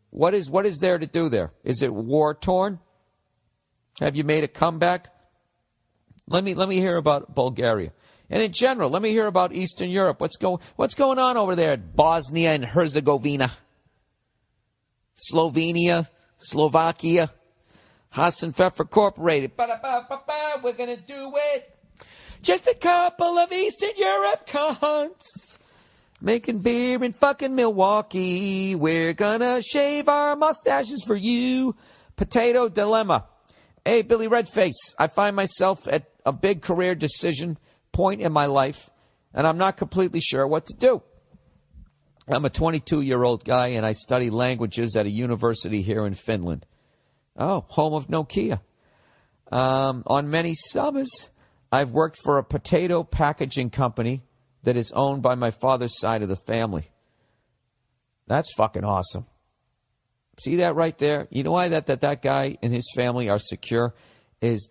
what is there to do there? Is it war-torn? Have you made a comeback? Let me hear about Bulgaria. And in general, let me hear about Eastern Europe. What's going on over there at Bosnia and Herzegovina? Slovenia, Slovakia, Haas and Pfeffer Incorporated. We're going to do it. Just a couple of Eastern Europe cunts making beer in fucking Milwaukee. We're going to shave our mustaches for you. Potato dilemma. Hey, Billy Redface, I find myself at a big career decision point in my life, and I'm not completely sure what to do. I'm a 22-year-old guy, and I study languages at a university here in Finland. Oh, home of Nokia. On many summers, I've worked for a potato packaging company that is owned by my father's side of the family. That's fucking awesome. See that right there? You know why that guy and his family are secure? Is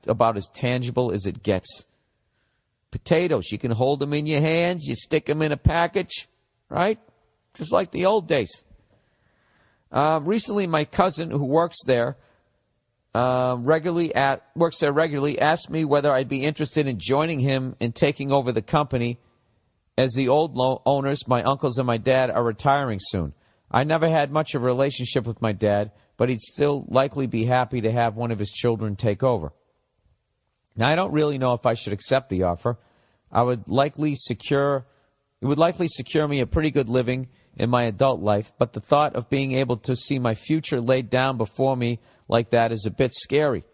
about as tangible as it gets. Potatoes, you can hold them in your hands, you stick them in a package, right? Just like the old days. Recently, my cousin who works there regularly, asked me whether I'd be interested in joining him in taking over the company, as the old owners, my uncles and my dad, are retiring soon. I never had much of a relationship with my dad, but he'd still likely be happy to have one of his children take over. Now, I don't really know if I should accept the offer. It would likely secure me a pretty good living in my adult life, but the thought of being able to see my future laid down before me like that is a bit scary.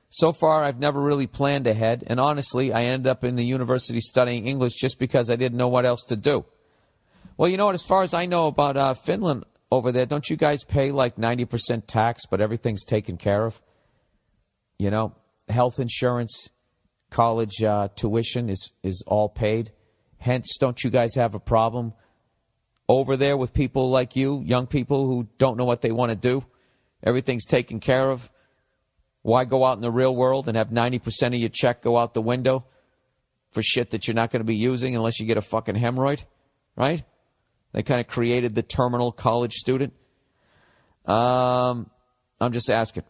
So far, I've never really planned ahead, and honestly, I ended up in the university studying English just because I didn't know what else to do. Well, you know what, as far as I know about Finland over there, don't you guys pay like 90% tax, but everything's taken care of? You know, health insurance, college tuition is all paid. Hence, don't you guys have a problem over there with people like you, young people who don't know what they want to do? Everything's taken care of. Why go out in the real world and have 90% of your check go out the window for shit that you're not going to be using unless you get a fucking hemorrhoid, right? They kind of created the terminal college student. I'm just asking.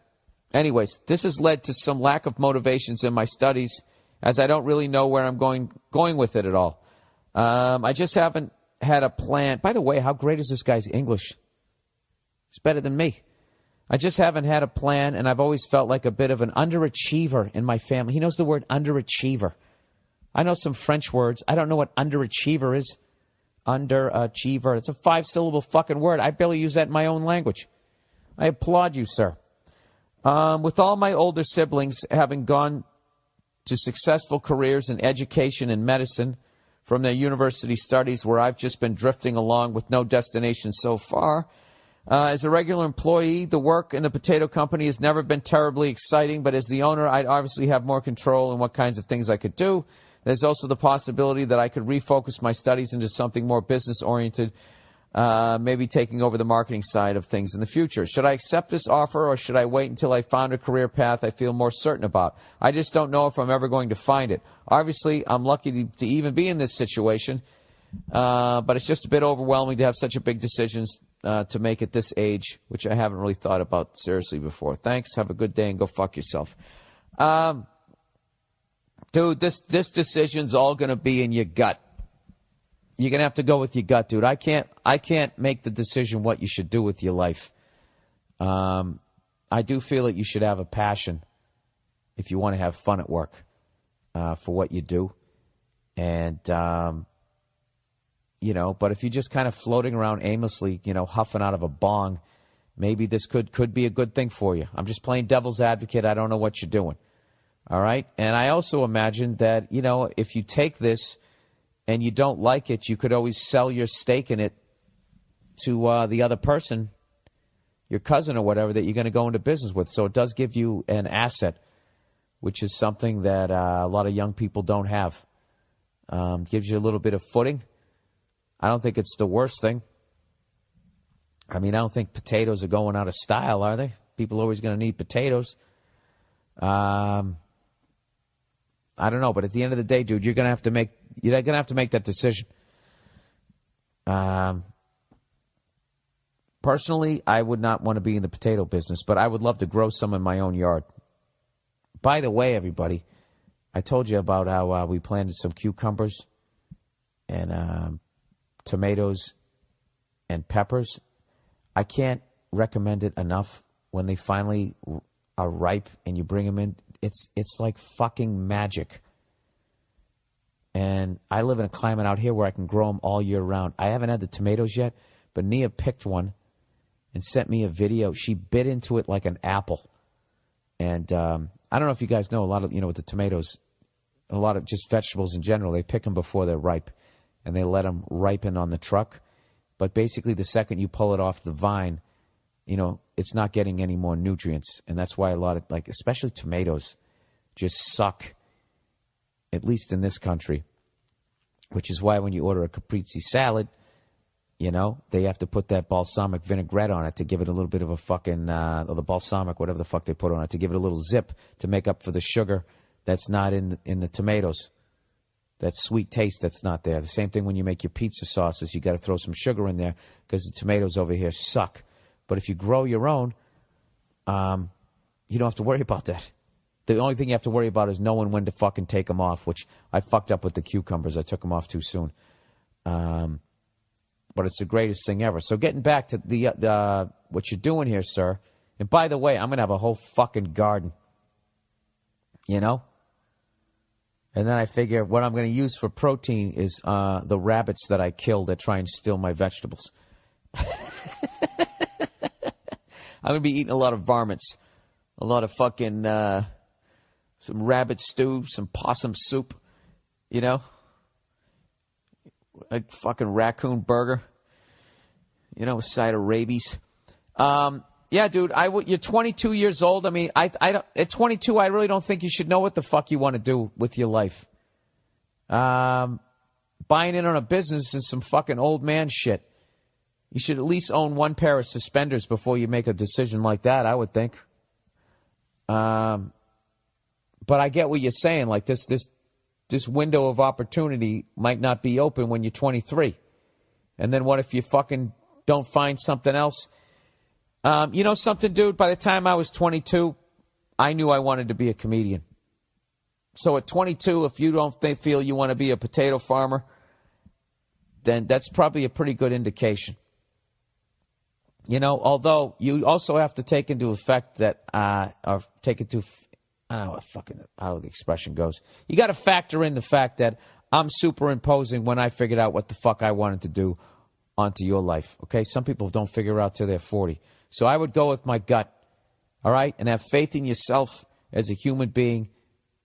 Anyways, this has led to some lack of motivations in my studies, as I don't really know where I'm going with it at all. I just haven't had a plan. By the way, how great is this guy's English? It's better than me. I just haven't had a plan, and I've always felt like a bit of an underachiever in my family. He knows the word underachiever. I know some French words. I don't know what underachiever is. Underachiever. It's a 5-syllable fucking word. I barely use that in my own language. I applaud you, sir. With all my older siblings having gone to successful careers in education and medicine from their university studies, where I've just been drifting along with no destination so far, as a regular employee, the work in the potato company has never been terribly exciting, but as the owner, I'd obviously have more control in what kinds of things I could do. There's also the possibility that I could refocus my studies into something more business-oriented, maybe taking over the marketing side of things in the future. Should I accept this offer, or should I wait until I found a career path I feel more certain about? I just don't know if I'm ever going to find it. Obviously, I'm lucky to even be in this situation, but it's just a bit overwhelming to have such a big decisions to make at this age, which I haven't really thought about seriously before. Thanks. Have a good day and go fuck yourself. Dude, this decision's all going to be in your gut. You're going to have to go with your gut, dude. I can't make the decision what you should do with your life. I do feel that you should have a passion if you want to have fun at work for what you do. And, but if you're just kind of floating around aimlessly, huffing out of a bong, maybe this could be a good thing for you. I'm just playing devil's advocate. I don't know what you're doing. All right? And I also imagine that, you know, if you take this and you don't like it, you could always sell your stake in it to the other person, your cousin or whatever, that you're going to go into business with. So it does give you an asset, which is something that a lot of young people don't have. Gives you a little bit of footing. I don't think it's the worst thing. I mean, I don't think potatoes are going out of style, are they? People are always going to need potatoes. I don't know, but at the end of the day, dude, you're going to have to make that decision. Personally, I would not want to be in the potato business, but I would love to grow some in my own yard. By the way, everybody, I told you about how we planted some cucumbers and tomatoes and peppers. I can't recommend it enough. When they finally are ripe and you bring them in, it's like fucking magic. And I live in a climate out here where I can grow them all year round. I haven't had the tomatoes yet, but Nia picked one and sent me a video. She bit into it like an apple. And I don't know if you guys know, a lot of, you know, with the tomatoes, a lot of just vegetables in general, they pick them before they're ripe and they let them ripen on the truck. But basically the second you pull it off the vine, you know, it's not getting any more nutrients. And that's why a lot of, like, especially tomatoes just suck, at least in this country, which is why when you order a caprese salad, you know, they have to put that balsamic vinaigrette on it to give it a little bit of a fucking, or the balsamic, whatever the fuck they put on it, to give it a little zip to make up for the sugar that's not in the tomatoes. That sweet taste that's not there. The same thing when you make your pizza sauces, you got to throw some sugar in there because the tomatoes over here suck. But if you grow your own, you don't have to worry about that. The only thing you have to worry about is knowing when to fucking take them off, which I fucked up with the cucumbers. I took them off too soon. But it's the greatest thing ever. So getting back to the what you're doing here, sir. And by the way, I'm going to have a whole fucking garden. You know? And then I figure what I'm going to use for protein is the rabbits that I killed that try and steal my vegetables. I'm going to be eating a lot of varmints. A lot of fucking, some rabbit stew, some possum soup, you know? A fucking raccoon burger, you know, a side of rabies. Yeah, dude, you're 22 years old. I mean, at 22, I really don't think you should know what the fuck you want to do with your life. Buying in on a business is some fucking old man shit. You should at least own one pair of suspenders before you make a decision like that, I would think. But I get what you're saying. Like this window of opportunity might not be open when you're 23. And then what if you fucking don't find something else? You know something, dude? By the time I was 22, I knew I wanted to be a comedian. So at 22, if you don't feel you want to be a potato farmer, then that's probably a pretty good indication. You know, although you also have to take into effect that, or take into, I don't know how the expression goes. You got to factor in the fact that I'm superimposing when I figured out what the fuck I wanted to do onto your life. Okay, some people don't figure out till they're 40. So I would go with my gut, all right, and have faith in yourself as a human being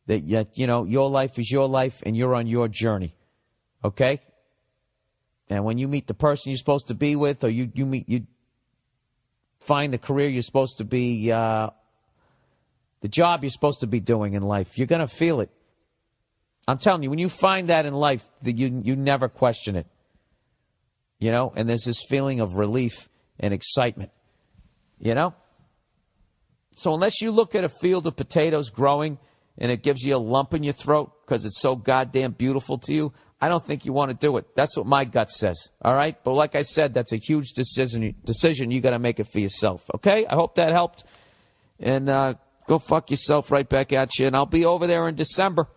that, you know, your life is your life and you're on your journey, okay? And when you meet the person you're supposed to be with, or you find the career you're supposed to be, the job you're supposed to be doing in life, you're going to feel it. I'm telling you, when you find that in life, you never question it, you know, and there's this feeling of relief and excitement. You know? So unless you look at a field of potatoes growing and it gives you a lump in your throat because it's so goddamn beautiful to you, I don't think you want to do it. That's what my gut says. All right? But like I said, that's a huge decision. You got to make it for yourself. Okay? I hope that helped. And go fuck yourself right back at you. And I'll be over there in December.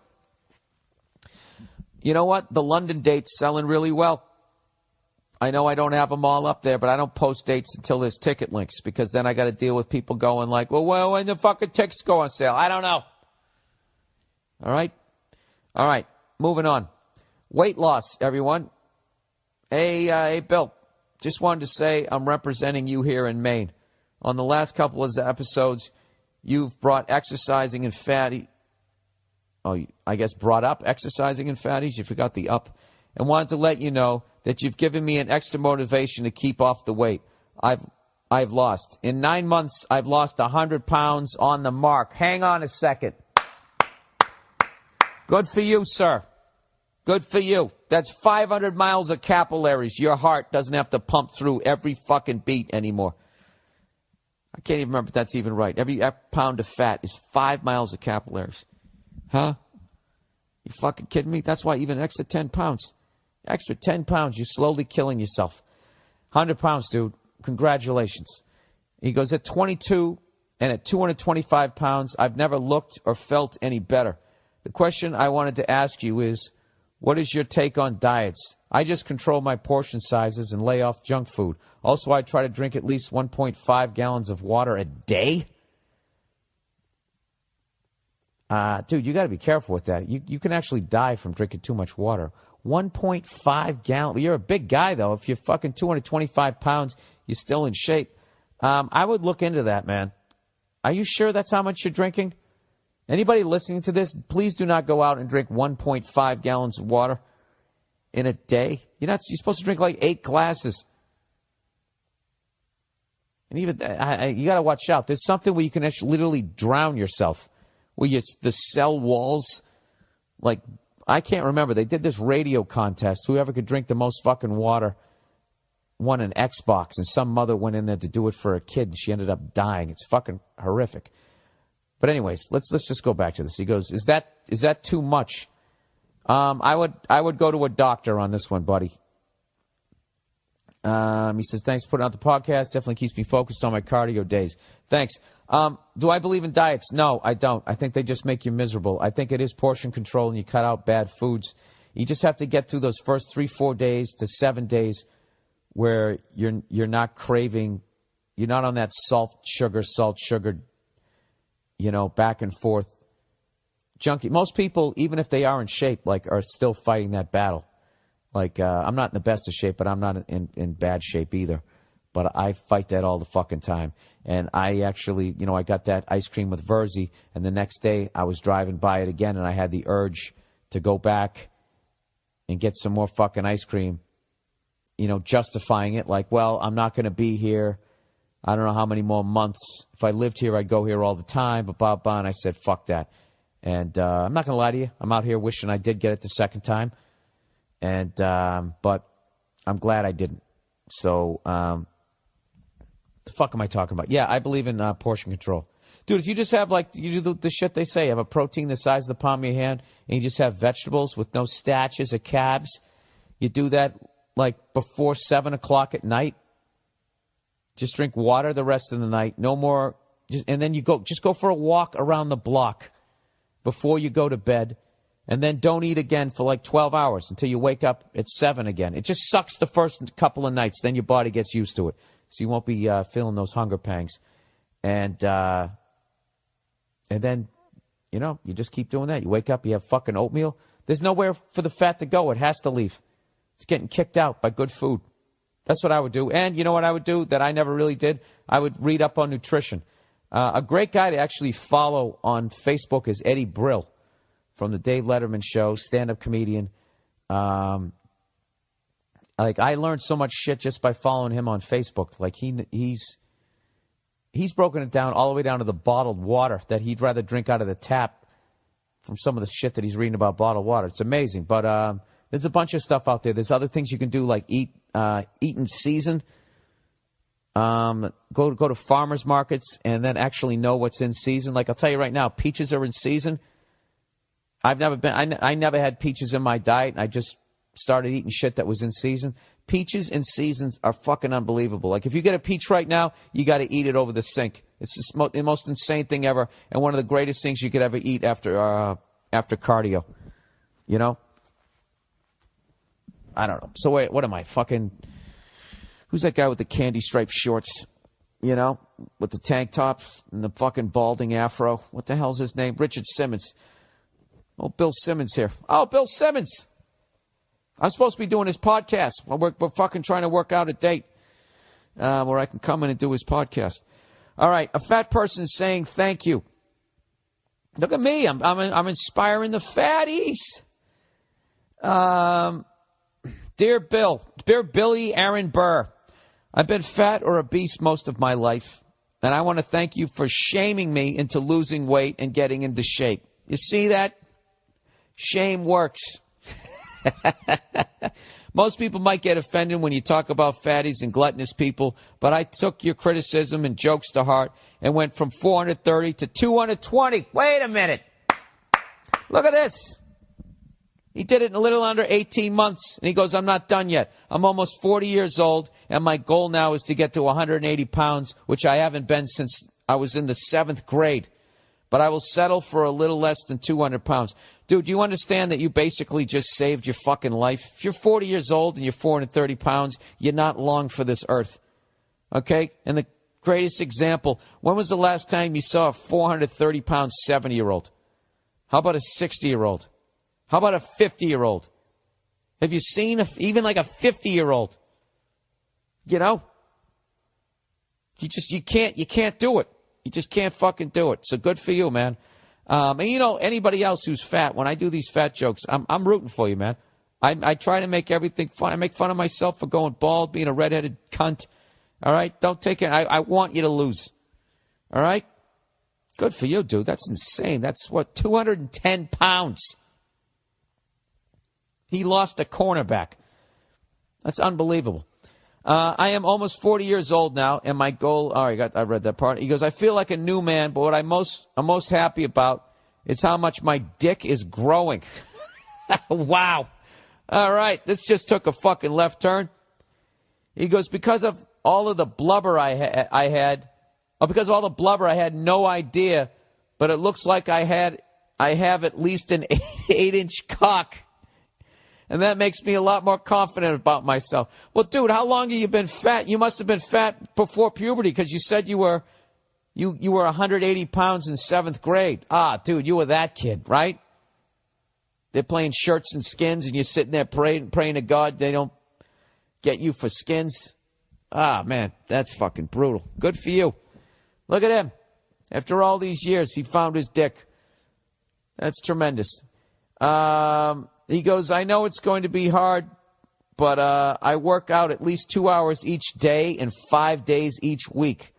You know what? The London date's selling really well. I know I don't have them all up there, but I don't post dates until there's ticket links, because then I got to deal with people going like, well, when the fucking tickets go on sale? I don't know. All right? All right. Moving on. Weight loss, everyone. Hey, Bill. Just wanted to say I'm representing you here in Maine. On the last couple of episodes, you've brought exercising and fatty I guess brought up exercising in fatties. You forgot the up. And wanted to let you know that you've given me an extra motivation to keep off the weight I've lost. In 9 months, I've lost 100 pounds on the mark. Hang on a second. Good for you, sir. Good for you. That's 500 miles of capillaries. Your heart doesn't have to pump through every fucking beat anymore. I can't even remember if that's even right. Every pound of fat is 5 miles of capillaries. Huh? You fucking kidding me? That's why even an extra 10 pounds. Extra 10 pounds, you're slowly killing yourself. 100 pounds, dude. Congratulations. He goes, at 22 and at 225 pounds, I've never looked or felt any better. The question I wanted to ask you is, what is your take on diets? I just control my portion sizes and lay off junk food. Also, I try to drink at least 1.5 gallons of water a day. Dude, you got to be careful with that. You can actually die from drinking too much water. 1.5 gallons. You're a big guy, though. If you're fucking 225 pounds, you're still in shape. I would look into that, man. Are you sure that's how much you're drinking? Anybody listening to this, please do not go out and drink 1.5 gallons of water in a day. You're supposed to drink like 8 glasses. And even you got to watch out. There's something where you can actually literally drown yourself. Where the cell walls, like, I can't remember. They did this radio contest. Whoever could drink the most fucking water won an Xbox. And some mother went in there to do it for a kid, and she ended up dying. It's fucking horrific. But anyways, let's just go back to this. He goes, is that too much? I would go to a doctor on this one, buddy. He says, thanks for putting out the podcast. Definitely keeps me focused on my cardio days. Thanks. Do I believe in diets? No, I don't. I think they just make you miserable. I think it is portion control and you cut out bad foods. You just have to get through those first 3-4 days to 7 days where you're not craving, you're not on that salt, sugar, back and forth junkie. Most people, even if they are in shape, are still fighting that battle. I'm not in the best of shape, but I'm not in bad shape either. But I fight that all the fucking time. And I actually, I got that ice cream with Verzi, and the next day I was driving by it again, and I had the urge to go back and get some more fucking ice cream, justifying it well, I'm not going to be here. I don't know how many more months. If I lived here, I'd go here all the time, and I said, fuck that. And I'm not going to lie to you. I'm out here wishing I did get it the second time. And but I'm glad I didn't. So the fuck am I talking about? Yeah, I believe in portion control. Dude, if you just have, you do the shit they say, you have a protein the size of the palm of your hand, and you just have vegetables with no starches or carbs, you do that, before 7 o'clock at night. Just drink water the rest of the night. No more. And then you just go for a walk around the block before you go to bed. And then don't eat again for 12 hours until you wake up at 7 again. It just sucks the first couple of nights. Then your body gets used to it. So you won't be feeling those hunger pangs. And then, you just keep doing that. You wake up, you have fucking oatmeal. There's nowhere for the fat to go. It has to leave. It's getting kicked out by good food. That's what I would do. And you know what I would do that I never really did? I would read up on nutrition. A great guy to actually follow on Facebook is Eddie Brill from the Dave Letterman show, stand-up comedian. I learned so much shit just by following him on Facebook. He's broken it down all the way down to the bottled water that he'd rather drink out of the tap from some of the shit that he's reading about bottled water. It's amazing. But there's a bunch of stuff out there. There's other things you can do, like eat in season. Go to farmers markets and then actually know what's in season. I'll tell you right now, peaches are in season. I never had peaches in my diet. I just started eating shit that was in season. Peaches in seasons are fucking unbelievable. If you get a peach right now, you got to eat it over the sink. It's the most insane thing ever, and one of the greatest things you could ever eat after cardio. I don't know. So wait, what am I fucking? Who's that guy with the candy striped shorts? With the tank tops and the fucking balding afro. What the hell's his name? Richard Simmons. Oh, Bill Simmons here. Oh, Bill Simmons. I'm supposed to be doing his podcast. We're fucking trying to work out a date where I can come in and do his podcast. All right, a fat person saying thank you. Look at me. I'm inspiring the fatties. Dear Billy Aaron Burr, I've been fat or obese most of my life, and I want to thank you for shaming me into losing weight and getting into shape. You see that? Shame works. Most people might get offended when you talk about fatties and gluttonous people, but I took your criticism and jokes to heart and went from 430 to 220. Wait a minute. Look at this. He did it in a little under 18 months, and he goes, I'm not done yet. I'm almost 40 years old, and my goal now is to get to 180 pounds, which I haven't been since I was in the 7th grade. But I will settle for a little less than 200 pounds. Dude, do you understand that you basically just saved your fucking life? If you're 40 years old and you're 430 pounds, you're not long for this earth. Okay? And the greatest example, when was the last time you saw a 430-pound 70-year-old? How about a 60-year-old? How about a 50-year-old? Have you seen even like a 50-year-old? You know? You can't do it. You just can't fucking do it. So good for you, man. And you know, anybody else who's fat, when I do these fat jokes, I'm rooting for you, man. I try to make everything fun. I make fun of myself for going bald, being a redheaded cunt. All right? Don't take it. I want you to lose. All right? Good for you, dude. That's insane. That's what, 210 pounds. He lost a cornerback. That's unbelievable. I am almost 40 years old now, and my goal... I read that part. He goes, I feel like a new man, but what I'm most happy about is how much my dick is growing. Wow. All right, this just took a fucking left turn. He goes, because of all of the blubber I had, no idea, but it looks like I have at least an 8-inch cock. And that makes me a lot more confident about myself. Well, dude, how long have you been fat? You must have been fat before puberty because you said you were 180 pounds in 7th grade. Ah, dude, you were that kid, right? They're playing shirts and skins, and you're sitting there praying to God they don't get you for skins. Ah, man, that's fucking brutal. Good for you. Look at him. After all these years, he found his dick. That's tremendous. He goes, I know it's going to be hard, but I work out at least 2 hours each day and 5 days each week.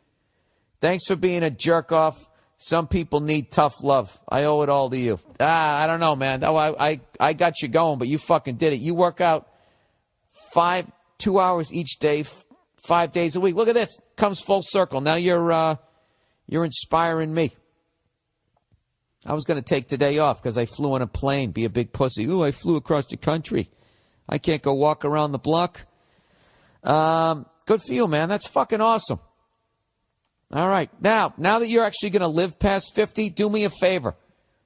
Thanks for being a jerk-off. Some people need tough love. I owe it all to you. I don't know, man. I got you going, but you fucking did it. You work out 2 hours each day, 5 days a week. Look at this. Comes full circle. Now you're inspiring me. I was going to take today off because I flew on a plane, be a big pussy. Ooh, I flew across the country. I can't go walk around the block. Good for you, man. That's fucking awesome. All right. Now that you're actually going to live past 50, do me a favor.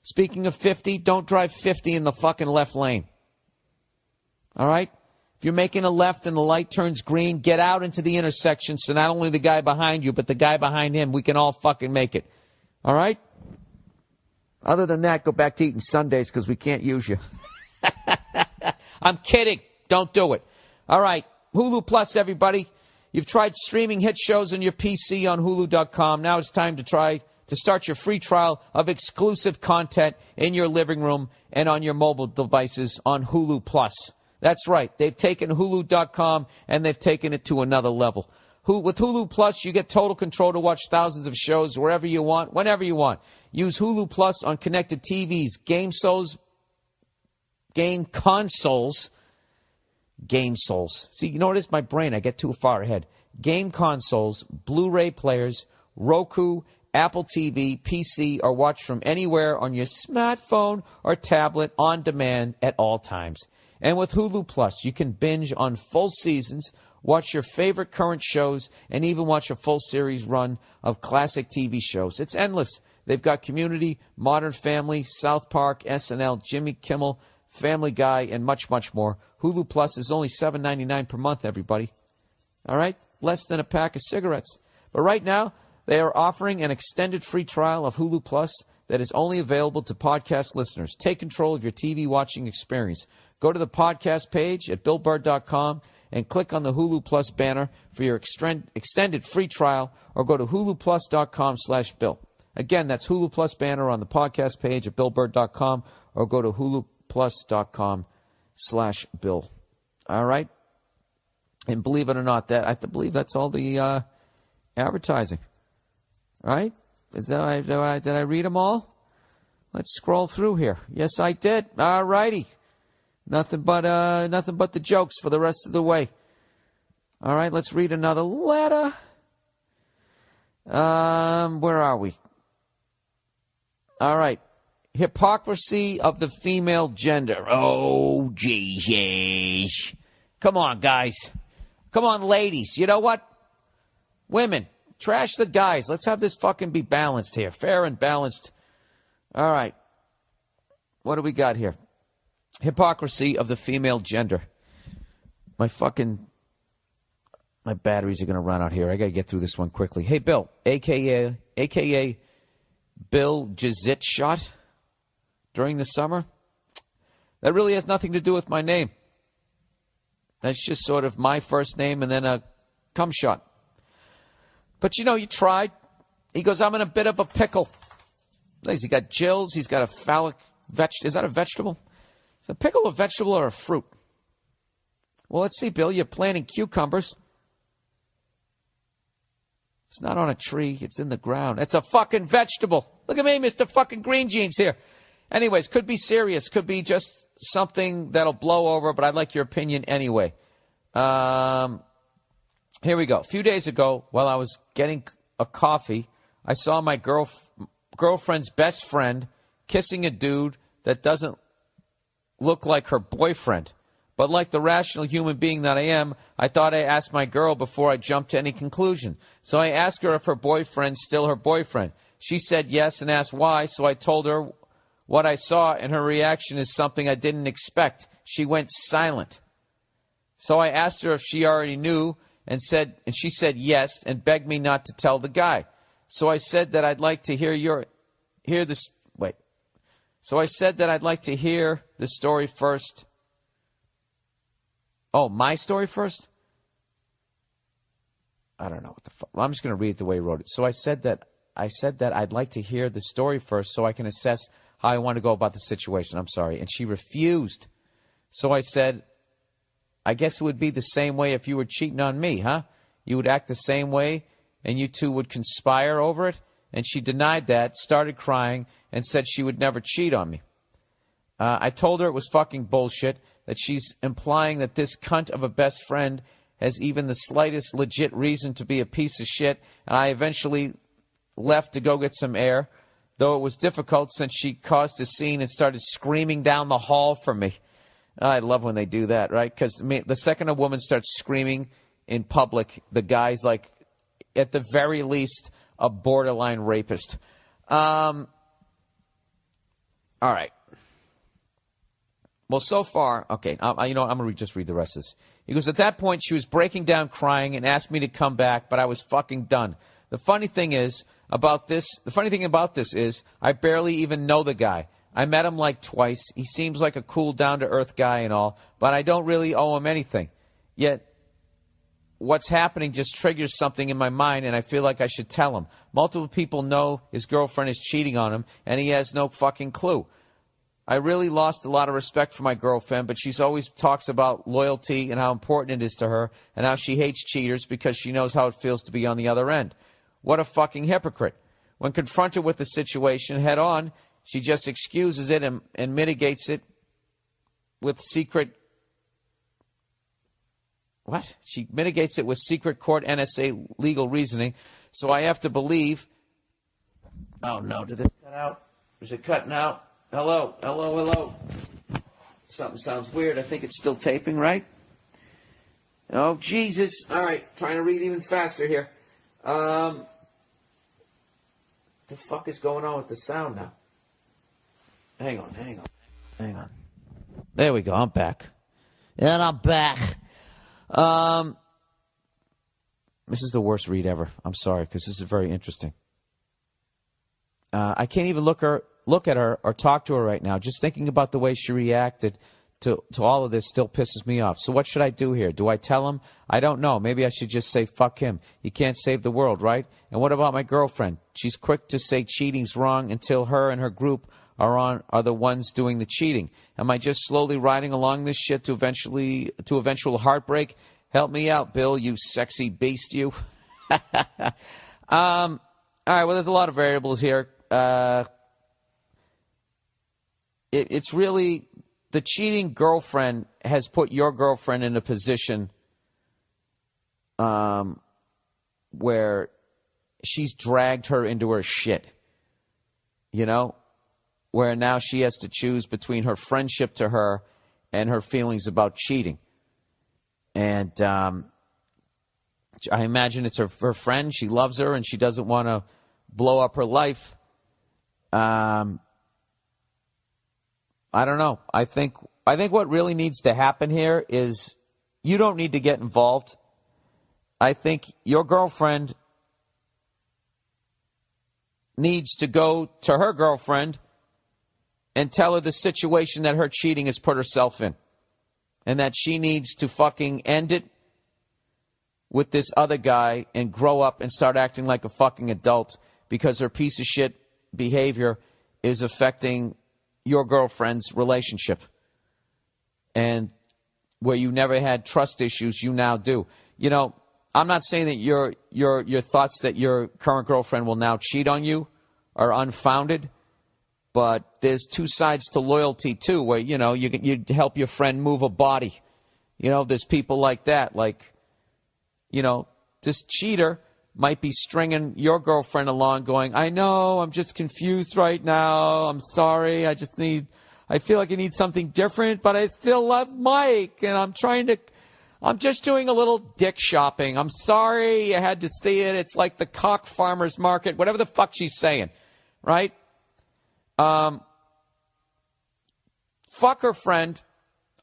Speaking of 50, don't drive 50 in the fucking left lane. All right? If you're making a left and the light turns green, get out into the intersection so not only the guy behind you, but the guy behind him, we can all fucking make it. All right? Other than that, go back to eating Sundays because we can't use you. I'm kidding. Don't do it. All right. Hulu Plus, everybody. You've tried streaming hit shows on your PC on Hulu.com. Now it's time to start your free trial of exclusive content in your living room and on your mobile devices on Hulu Plus. That's right. They've taken Hulu.com and they've taken it to another level. With Hulu Plus, you get total control to watch thousands of shows wherever you want, whenever you want. Use Hulu Plus on connected TVs, game consoles. See, you notice my brain, I get too far ahead. Game consoles, Blu-ray players, Roku, Apple TV, PC, or watch from anywhere on your smartphone or tablet on demand at all times. And with Hulu Plus, you can binge on full seasons, watch your favorite current shows, and even watch a full series run of classic TV shows. It's endless. They've got Community, Modern Family, South Park, SNL, Jimmy Kimmel, Family Guy, and much, much more. Hulu Plus is only $7.99 per month, everybody. All right? Less than a pack of cigarettes. But right now, they are offering an extended free trial of Hulu Plus that is only available to podcast listeners. Take control of your TV watching experience. Go to the podcast page at BillBurr.com and click on the Hulu Plus banner for your extended free trial, or go to huluplus.com/Bill. Again, that's Hulu Plus banner on the podcast page at BillBurr.com or go to HuluPlus.com/Bill. All right? And believe it or not, that I believe that's all the advertising. All right? Did I read them all? Let's scroll through here. Yes, I did. All righty. Nothing but the jokes for the rest of the way. All right, let's read another letter. Where are we? All right. Hypocrisy of the female gender. Oh, Jesus. Come on, guys. Come on, ladies. You know what? Women, trash the guys. Let's have this fucking be balanced here. Fair and balanced. All right. What do we got here? Hypocrisy of the female gender. My batteries are going to run out here. I got to get through this one quickly. Hey, Bill, a.k.a. Bill Jizit shot during the summer. That really has nothing to do with my name. That's just sort of my first name and then a cum shot. But, you tried. He goes, I'm in a bit of a pickle. He got gills. He's got a phallic vegetable. Is that a vegetable? Is a pickle a vegetable or a fruit? Well, let's see, Bill. You're planting cucumbers. It's not on a tree. It's in the ground. It's a fucking vegetable. Look at me, Mr. fucking Green Jeans here. Anyways, could be serious. Could be just something that'll blow over, but I'd like your opinion anyway. Here we go. A few days ago, while I was getting a coffee, I saw my girlfriend's best friend kissing a dude that doesn't look like her boyfriend. But like the rational human being that I am, I thought I asked my girl before I jumped to any conclusion. So I asked her if her boyfriend's still her boyfriend. She said yes and asked why, so I told her what I saw, and her reaction is something I didn't expect. She went silent. So I asked her if she already knew, and she said yes, and begged me not to tell the guy. So I said that I'd like to hear the story first. Oh, my story first? I don't know what the fuck. Well, I'm just going to read it the way he wrote it. So I said that I'd like to hear the story first so I can assess how I want to go about the situation. I'm sorry. And she refused. So I said, I guess it would be the same way if you were cheating on me, huh? You would act the same way and you two would conspire over it? And she denied that, started crying, and said she would never cheat on me. I told her it was fucking bullshit, that she's implying that this cunt of a best friend has even the slightest legit reason to be a piece of shit, and I eventually left to go get some air, though it was difficult since she caused a scene and started screaming down the hall for me. I love when they do that, right? Because the second a woman starts screaming in public, the guy's like, at the very least, a borderline rapist. All right. Well, so far, okay, I'm going to just read the rest of this. He goes, at that point, she was breaking down crying and asked me to come back, but I was fucking done. The funny thing about this is I barely even know the guy. I met him like twice. He seems like a cool, down-to-earth guy and all, but I don't really owe him anything. Yet, what's happening just triggers something in my mind, and I feel like I should tell him. Multiple people know his girlfriend is cheating on him, and he has no fucking clue. I really lost a lot of respect for my girlfriend, but she's always talks about loyalty and how important it is to her and how she hates cheaters because she knows how it feels to be on the other end. What a fucking hypocrite. When confronted with the situation head on, she just excuses it and mitigates it with secret... What? She mitigates it with secret court NSA legal reasoning, so I have to believe... Oh no, did it cut out? Is it cutting out? Hello, hello, hello. Something sounds weird. I think it's still taping, right? Oh, Jesus. All right, trying to read even faster here. The fuck is going on with the sound now? Hang on. There we go, I'm back. And I'm back. This is the worst read ever. I'm sorry, because this is very interesting. I can't even look at her or talk to her right now. Just thinking about the way she reacted to all of this still pisses me off. So what should I do here? Do I tell him? I don't know. Maybe I should just say, fuck him. He can't save the world, right? And what about my girlfriend? She's quick to say cheating's wrong until her and her group are the ones doing the cheating. Am I just slowly riding along this shit to eventual heartbreak? Help me out, Bill, you sexy beast, you. All right, well, there's a lot of variables here. It's really the cheating girlfriend has put your girlfriend in a position where she's dragged her into her shit, you know, where now she has to choose between her friendship to her and her feelings about cheating. And I imagine it's her friend. She loves her and she doesn't want to blow up her life. I don't know. I think what really needs to happen here is you don't need to get involved. I think your girlfriend needs to go to her girlfriend and tell her the situation that her cheating has put herself in. And that she needs to fucking end it with this other guy and grow up and start acting like a fucking adult because her piece of shit behavior is affecting your girlfriend's relationship. And where you never had trust issues, you now do. You know, I'm not saying that your thoughts that your current girlfriend will now cheat on you are unfounded, but there's two sides to loyalty too, where, you know, you help your friend move a body. You know, there's people like that. Like, you know, this cheater might be stringing your girlfriend along going, I know, I'm just confused right now. I'm sorry. I feel like I need something different, but I still love Mike. And I'm just doing a little dick shopping. I'm sorry. I had to see it. It's like the cock farmer's market, whatever the fuck she's saying. Right? Fuck her friend.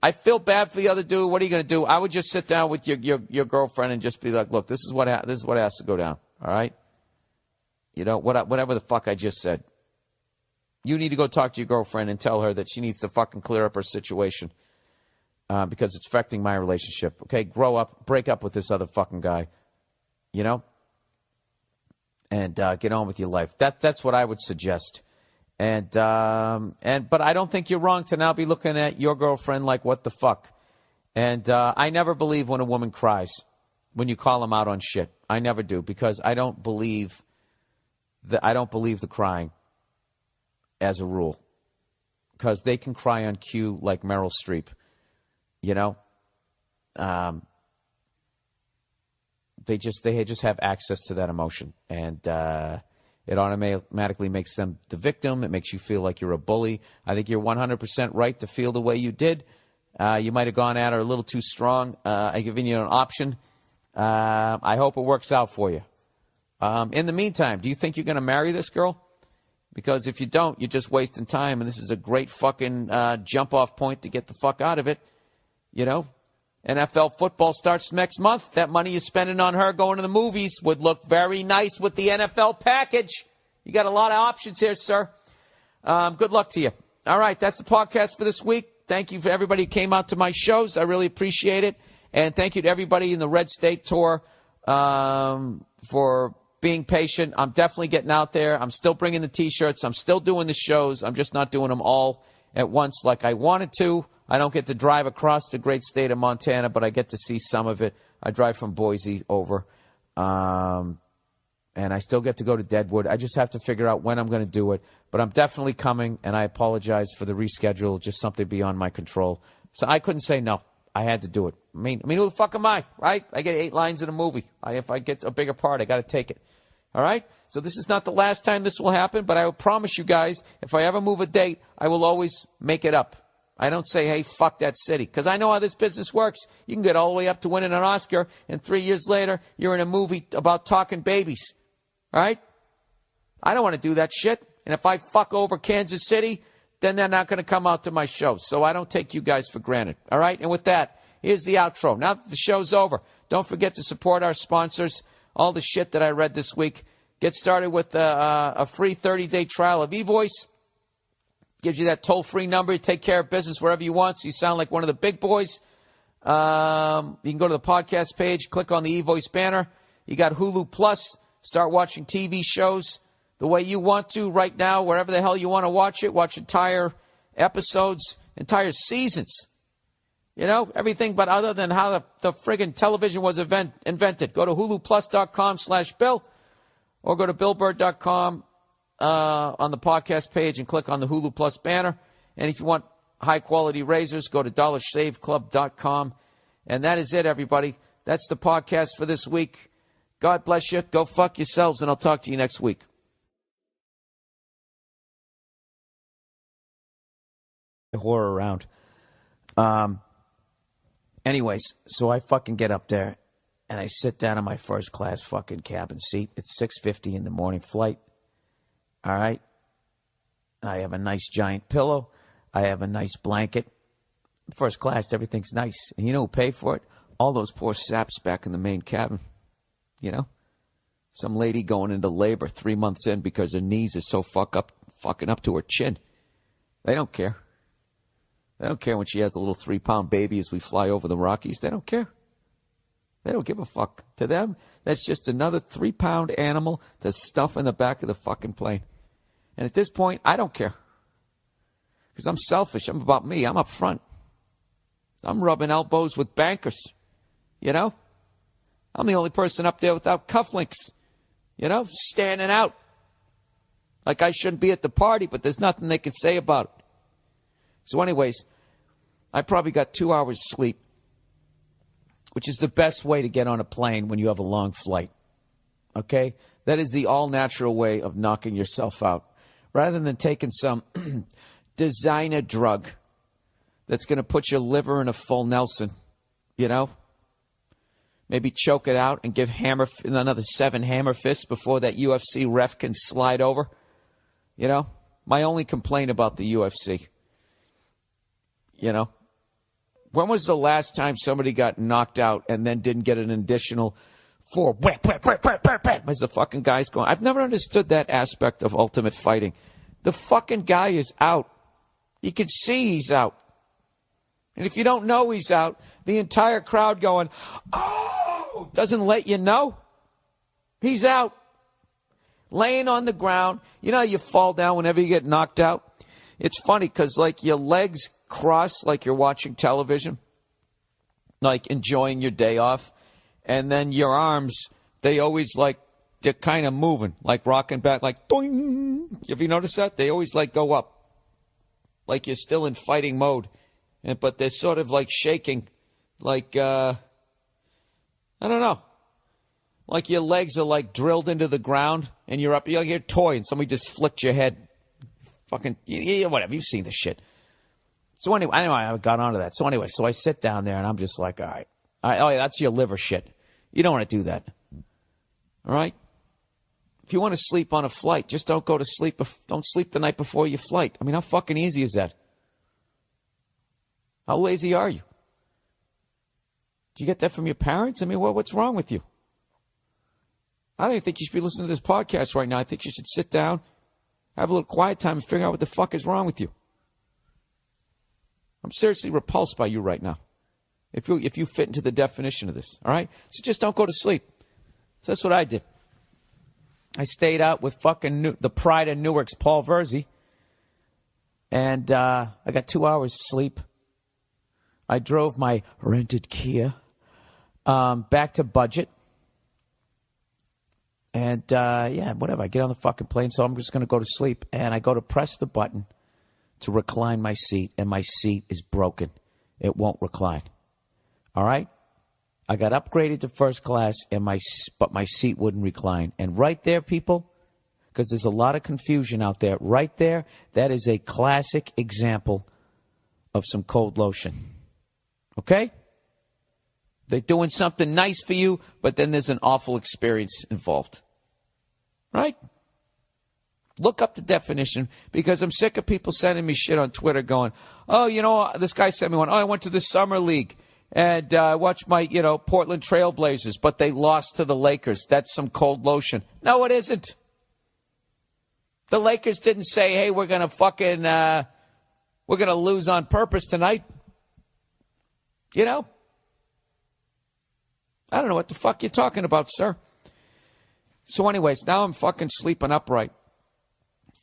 I feel bad for the other dude. What are you going to do? I would just sit down with your girlfriend and just be like, look, this is what has to go down. All right? You know, whatever the fuck I just said. You need to go talk to your girlfriend and tell her that she needs to fucking clear up her situation because it's affecting my relationship. Okay? Grow up. Break up with this other fucking guy. You know? And get on with your life. That's what I would suggest. But I don't think you're wrong to now be looking at your girlfriend like, what the fuck? And I never believe when a woman cries, when you call them out on shit. I never do, because I don't believe the crying as a rule. Because they can cry on cue like Meryl Streep. You know? They just have access to that emotion. And it automatically makes them the victim. It makes you feel like you're a bully. I think you're 100% right to feel the way you did. You might have gone at her a little too strong. I've given you an option. I hope it works out for you. In the meantime, do you think you're going to marry this girl? Because if you don't, you're just wasting time, and this is a great fucking jump-off point to get the fuck out of it. You know? NFL football starts next month. That money you're spending on her going to the movies would look very nice with the NFL package. You got a lot of options here, sir. Good luck to you. All right, that's the podcast for this week. Thank you for everybody who came out to my shows. I really appreciate it. And thank you to everybody in the Red State Tour for being patient. I'm definitely getting out there. I'm still bringing the T-shirts. I'm still doing the shows. I'm just not doing them all at once like I wanted to. I don't get to drive across the great state of Montana, but I get to see some of it. I drive from Boise over, and I still get to go to Deadwood. I just have to figure out when I'm going to do it, but I'm definitely coming, and I apologize for the reschedule, just something beyond my control. So I couldn't say no. I had to do it. I mean, who the fuck am I, right? I get 8 lines in a movie. If I get a bigger part, I got to take it. All right? So this is not the last time this will happen, but I will promise you guys, if I ever move a date, I will always make it up. I don't say, hey, fuck that city, because I know how this business works. You can get all the way up to winning an Oscar, and 3 years later, you're in a movie about talking babies. All right? I don't want to do that shit. And if I fuck over Kansas City, then they're not going to come out to my show. So I don't take you guys for granted. All right? And with that, here's the outro. Now that the show's over, don't forget to support our sponsors. All the shit that I read this week. Get started with a free 30-day trial of eVoice. Gives you that toll-free number. You take care of business wherever you want, so you sound like one of the big boys. You can go to the podcast page, click on the eVoice banner. You got Hulu Plus. Start watching TV shows the way you want to right now, wherever the hell you want to watch it. Watch entire episodes, entire seasons. You know, everything but other than how the friggin' television was invented. Go to huluplus.com/Bill or go to billburr.com on the podcast page and click on the Hulu Plus banner. And if you want high-quality razors, go to dollarshaveclub.com. And that is it, everybody. That's the podcast for this week. God bless you. Go fuck yourselves, and I'll talk to you next week. Horror around. Anyways, so I fucking get up there, and I sit down in my first-class fucking cabin seat. It's 6:50 in the morning flight. All right? I have a nice giant pillow. I have a nice blanket. First class, everything's nice. And you know who paid for it? All those poor saps back in the main cabin. You know? Some lady going into labor 3 months in because her knees are so fucking up to her chin. They don't care. They don't care when she has a little 3-pound baby as we fly over the Rockies. They don't care. They don't give a fuck. To them, that's just another 3-pound animal to stuff in the back of the fucking plane. And at this point, I don't care. Because I'm selfish. I'm about me. I'm up front. I'm rubbing elbows with bankers. You know? I'm the only person up there without cufflinks. You know? Standing out. Like I shouldn't be at the party, but there's nothing they can say about it. So anyways, I probably got 2 hours sleep, which is the best way to get on a plane when you have a long flight. Okay? That is the all-natural way of knocking yourself out. Rather than taking some designer drug that's going to put your liver in a full Nelson, you know? Maybe choke it out and give another 7 hammer fists before that UFC ref can slide over. You know? My only complaint about the UFC. You know? When was the last time somebody got knocked out and then didn't get an additional 4? As the fucking guy's going. I've never understood that aspect of Ultimate Fighting. The fucking guy is out. You can see he's out. And if you don't know he's out, the entire crowd going, oh, doesn't let you know. He's out. Laying on the ground. You know how you fall down whenever you get knocked out? It's funny because, like, your legs cross like you're watching television, like enjoying your day off. And then your arms, they always, like, they're kind of moving, like rocking back, like, doing. Have you noticed that? They always, like, go up. Like you're still in fighting mode. But they're sort of, like, shaking, like, I don't know. Like your legs are, like, drilled into the ground, and you're up, you're like a toy, and somebody just flicked your head. Fucking, yeah, whatever, you've seen this shit. So anyway, I got onto that. So anyway, so I sit down there, and I'm just like, all right. Oh, yeah, that's your liver shit. You don't want to do that. All right? If you want to sleep on a flight, just don't go to sleep. Don't sleep the night before your flight. I mean, how fucking easy is that? How lazy are you? Did you get that from your parents? I mean, what's wrong with you? I don't even think you should be listening to this podcast right now. I think you should sit down, have a little quiet time, and figure out what the fuck is wrong with you. I'm seriously repulsed by you right now. If you fit into the definition of this, all right? So just don't go to sleep. So that's what I did. I stayed out with fucking the pride of Newark's Paul Verzi, and I got 2 hours sleep. I drove my rented Kia back to budget. And, yeah, whatever. I get on the fucking plane, so I'm just going to go to sleep. And I go to press the button to recline my seat, and my seat is broken. It won't recline. All right? I got upgraded to first class, but my seat wouldn't recline. And right there, people, because there's a lot of confusion out there, right there, that is a classic example of some cold lotion. Okay? They're doing something nice for you, but then there's an awful experience involved. Right? Look up the definition, because I'm sick of people sending me shit on Twitter going, oh, you know, this guy sent me one. Oh, I went to the Summer League, and I watched my, Portland Trail Blazers, but they lost to the Lakers. That's some cold lotion. No, it isn't. The Lakers didn't say, hey, we're going to fucking we're going to lose on purpose tonight. You know? I don't know what the fuck you're talking about, sir. So anyways, now I'm fucking sleeping upright.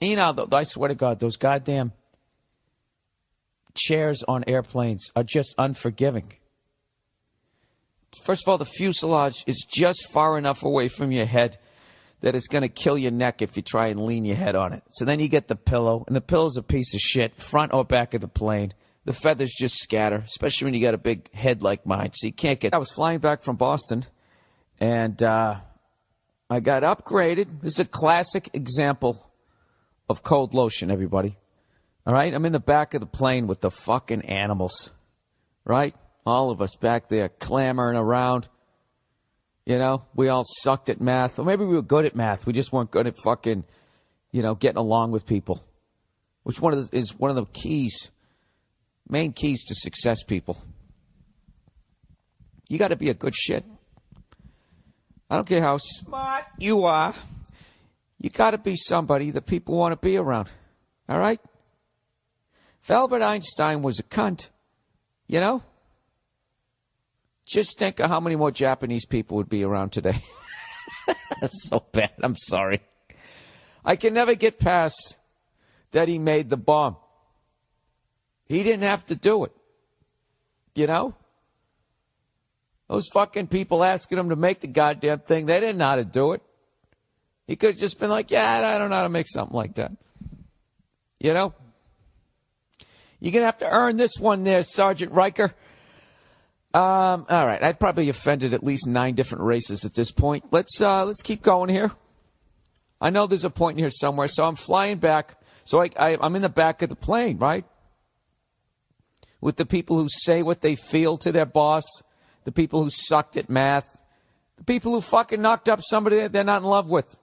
And you know, I swear to God, those goddamn chairs on airplanes are just unforgiving. First of all, the fuselage is just far enough away from your head that it's going to kill your neck if you try and lean your head on it. So then you get the pillow, and the pillow's a piece of shit, front or back of the plane. The feathers just scatter, especially when you got a big head like mine, so you can't get... I was flying back from Boston, and I got upgraded. This is a classic example of cold lotion, everybody. All right? I'm in the back of the plane with the fucking animals, right? All of us back there clamoring around. You know, we all sucked at math. Or maybe we were good at math. We just weren't good at fucking, you know, getting along with people. Which is one of the keys, main keys to success, people. You got to be a good shit. I don't care how smart you are. You got to be somebody that people want to be around. All right? If Albert Einstein was a cunt, you know, just think of how many more Japanese people would be around today. That's so bad. I'm sorry. I can never get past that he made the bomb. He didn't have to do it. You know? Those fucking people asking him to make the goddamn thing, they didn't know how to do it. He could have just been like, yeah, I don't know how to make something like that. You know? You're going to have to earn this one there, Sergeant Riker. All right, I've probably offended at least 9 different races at this point. Let's keep going here. I know there's a point in here somewhere, so I'm flying back. So I'm in the back of the plane, right? With the people who say what they feel to their boss, the people who sucked at math, the people who fucking knocked up somebody that they're not in love with.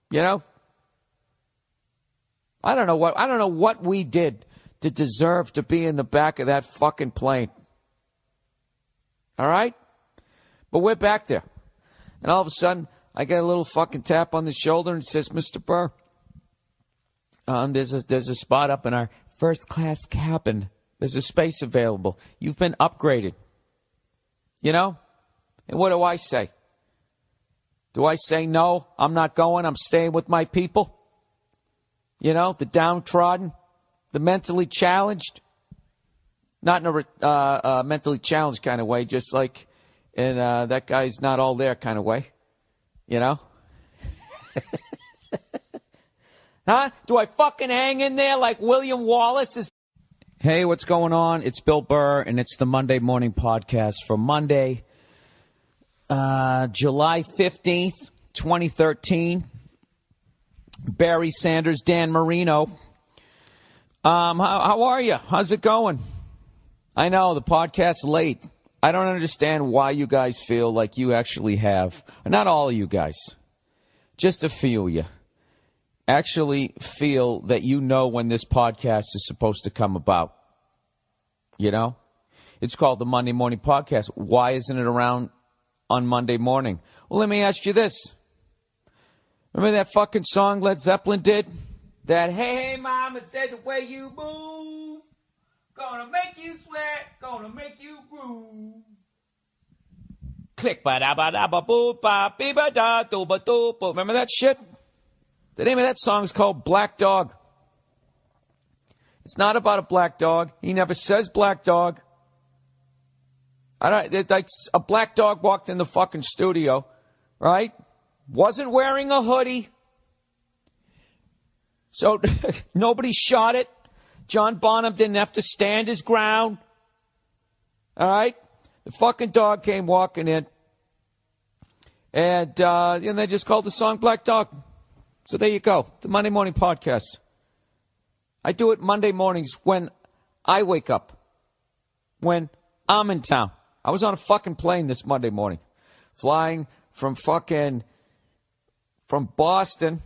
You know? I don't know what we did to deserve to be in the back of that fucking plane. All right? But we're back there. And all of a sudden, I get a little fucking tap on the shoulder and it says, Mr. Burr, there's a spot up in our first class cabin. There's a space available. You've been upgraded. You know? And what do I say? Do I say, no, I'm not going, I'm staying with my people? You know, the downtrodden, the mentally challenged? Not in a mentally challenged kind of way, just like in that guy's not all there kind of way. You know? Huh? Do I fucking hang in there like William Wallace? Hey, what's going on? It's Bill Burr, and it's the Monday Morning Podcast for Monday, July 15th, 2013. Barry Sanders, Dan Marino. How are you? How's it going? I know, the podcast's late. I don't understand why you guys feel like you actually have, not all of you guys, just a few of you, actually feel that you know when this podcast is supposed to come about. You know? It's called the Monday Morning Podcast. Why isn't it around on Monday morning? Well, let me ask you this. Remember that fucking song Led Zeppelin did? That, hey, mama said the way you move, gonna make you sweat, gonna make you groove. Click, ba-da-ba-da-ba-boo-ba-bee-ba-da-do-ba-do-ba. Remember that shit? The name of that song is called Black Dog. It's not about a black dog. He never says black dog. Like a black dog walked in the fucking studio, right? Wasn't wearing a hoodie. So nobody shot it. John Bonham didn't have to stand his ground. All right? The fucking dog came walking in. And they just called the song Black Dog. So there you go. The Monday Morning Podcast. I do it Monday mornings when I wake up. When I'm in town. I was on a fucking plane this Monday morning. Flying from Boston.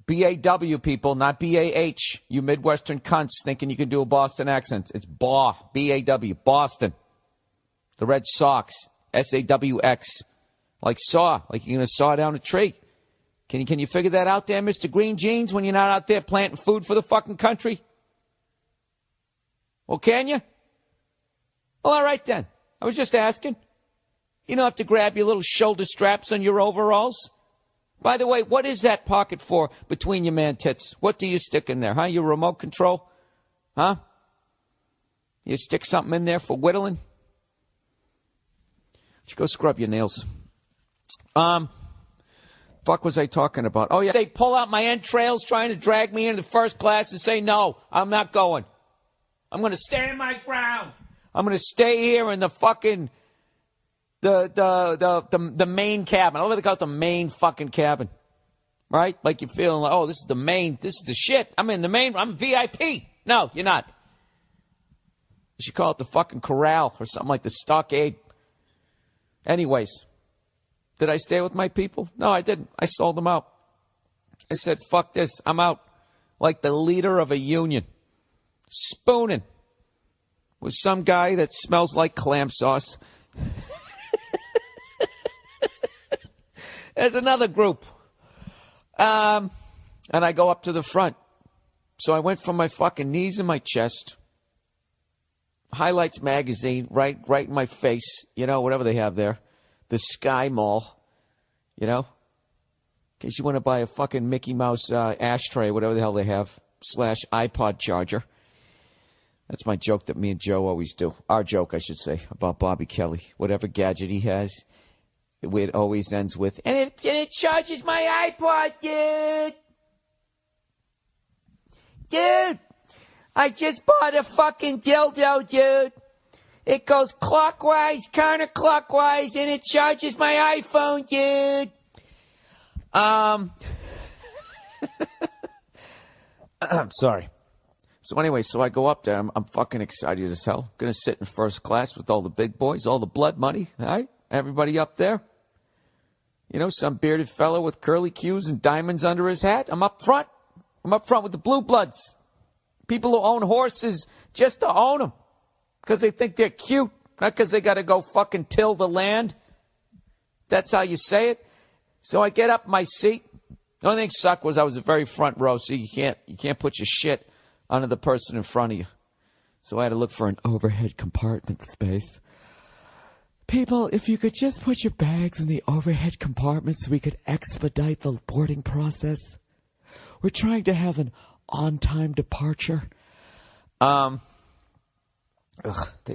B-A-W, people, not B-A-H. You Midwestern cunts thinking you can do a Boston accent. It's B-A-W, Boston. The Red Sox, S-A-W-X. Like saw, like you're going to saw down a tree. Can you figure that out there, Mr. Green Jeans, when you're not out there planting food for the fucking country? Well, can you? Well, all right then. I was just asking. You don't have to grab your little shoulder straps on your overalls. By the way, what is that pocket for between your man tits? What do you stick in there, huh? Your remote control? Huh? You stick something in there for whittling? You go scrub your nails. Fuck was I talking about? Oh, yeah. They pull out my entrails trying to drag me into the first class and say, no, I'm not going. I'm going to stand my ground. I'm going to stay here in the fucking, the main cabin. I love what they call it, the main fucking cabin. Right? Like you're feeling like, oh, this is the main, this is the shit. I'm in the main, I'm VIP. No, you're not. You should call it the fucking corral or something like the stockade. Anyways, did I stay with my people? No, I didn't. I sold them out. I said, fuck this. I'm out. Like the leader of a union. Spooning with some guy that smells like clam sauce. There's another group. And I go up to the front. So I went from my fucking knees in my chest. Highlights magazine, right in my face. You know, whatever they have there. The Sky Mall. You know? In case you want to buy a fucking Mickey Mouse ashtray, whatever the hell they have. / iPod charger. That's my joke that me and Joe always do. Our joke, I should say, about Bobby Kelly. Whatever gadget he has, it always ends with, and it charges my iPod, dude. Dude, I just bought a fucking dildo, dude. It goes clockwise, counterclockwise, and it charges my iPhone, dude. I'm sorry. So anyway, so I go up there. I'm fucking excited as hell. Going to sit in first class with all the big boys, all the blood money, all right? Everybody up there. You know, some bearded fellow with curly cues and diamonds under his hat. I'm up front. I'm up front with the blue bloods. People who own horses just to own them. Because they think they're cute. Not because they got to go fucking till the land. That's how you say it. So I get up in my seat. The only thing sucked was I was a very front row, so you can't put your shit under the person in front of you. So I had to look for an overhead compartment space. People, if you could just put your bags in the overhead compartment so we could expedite the boarding process. We're trying to have an on-time departure. They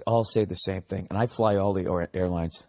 all say the same thing, and I fly all the airlines.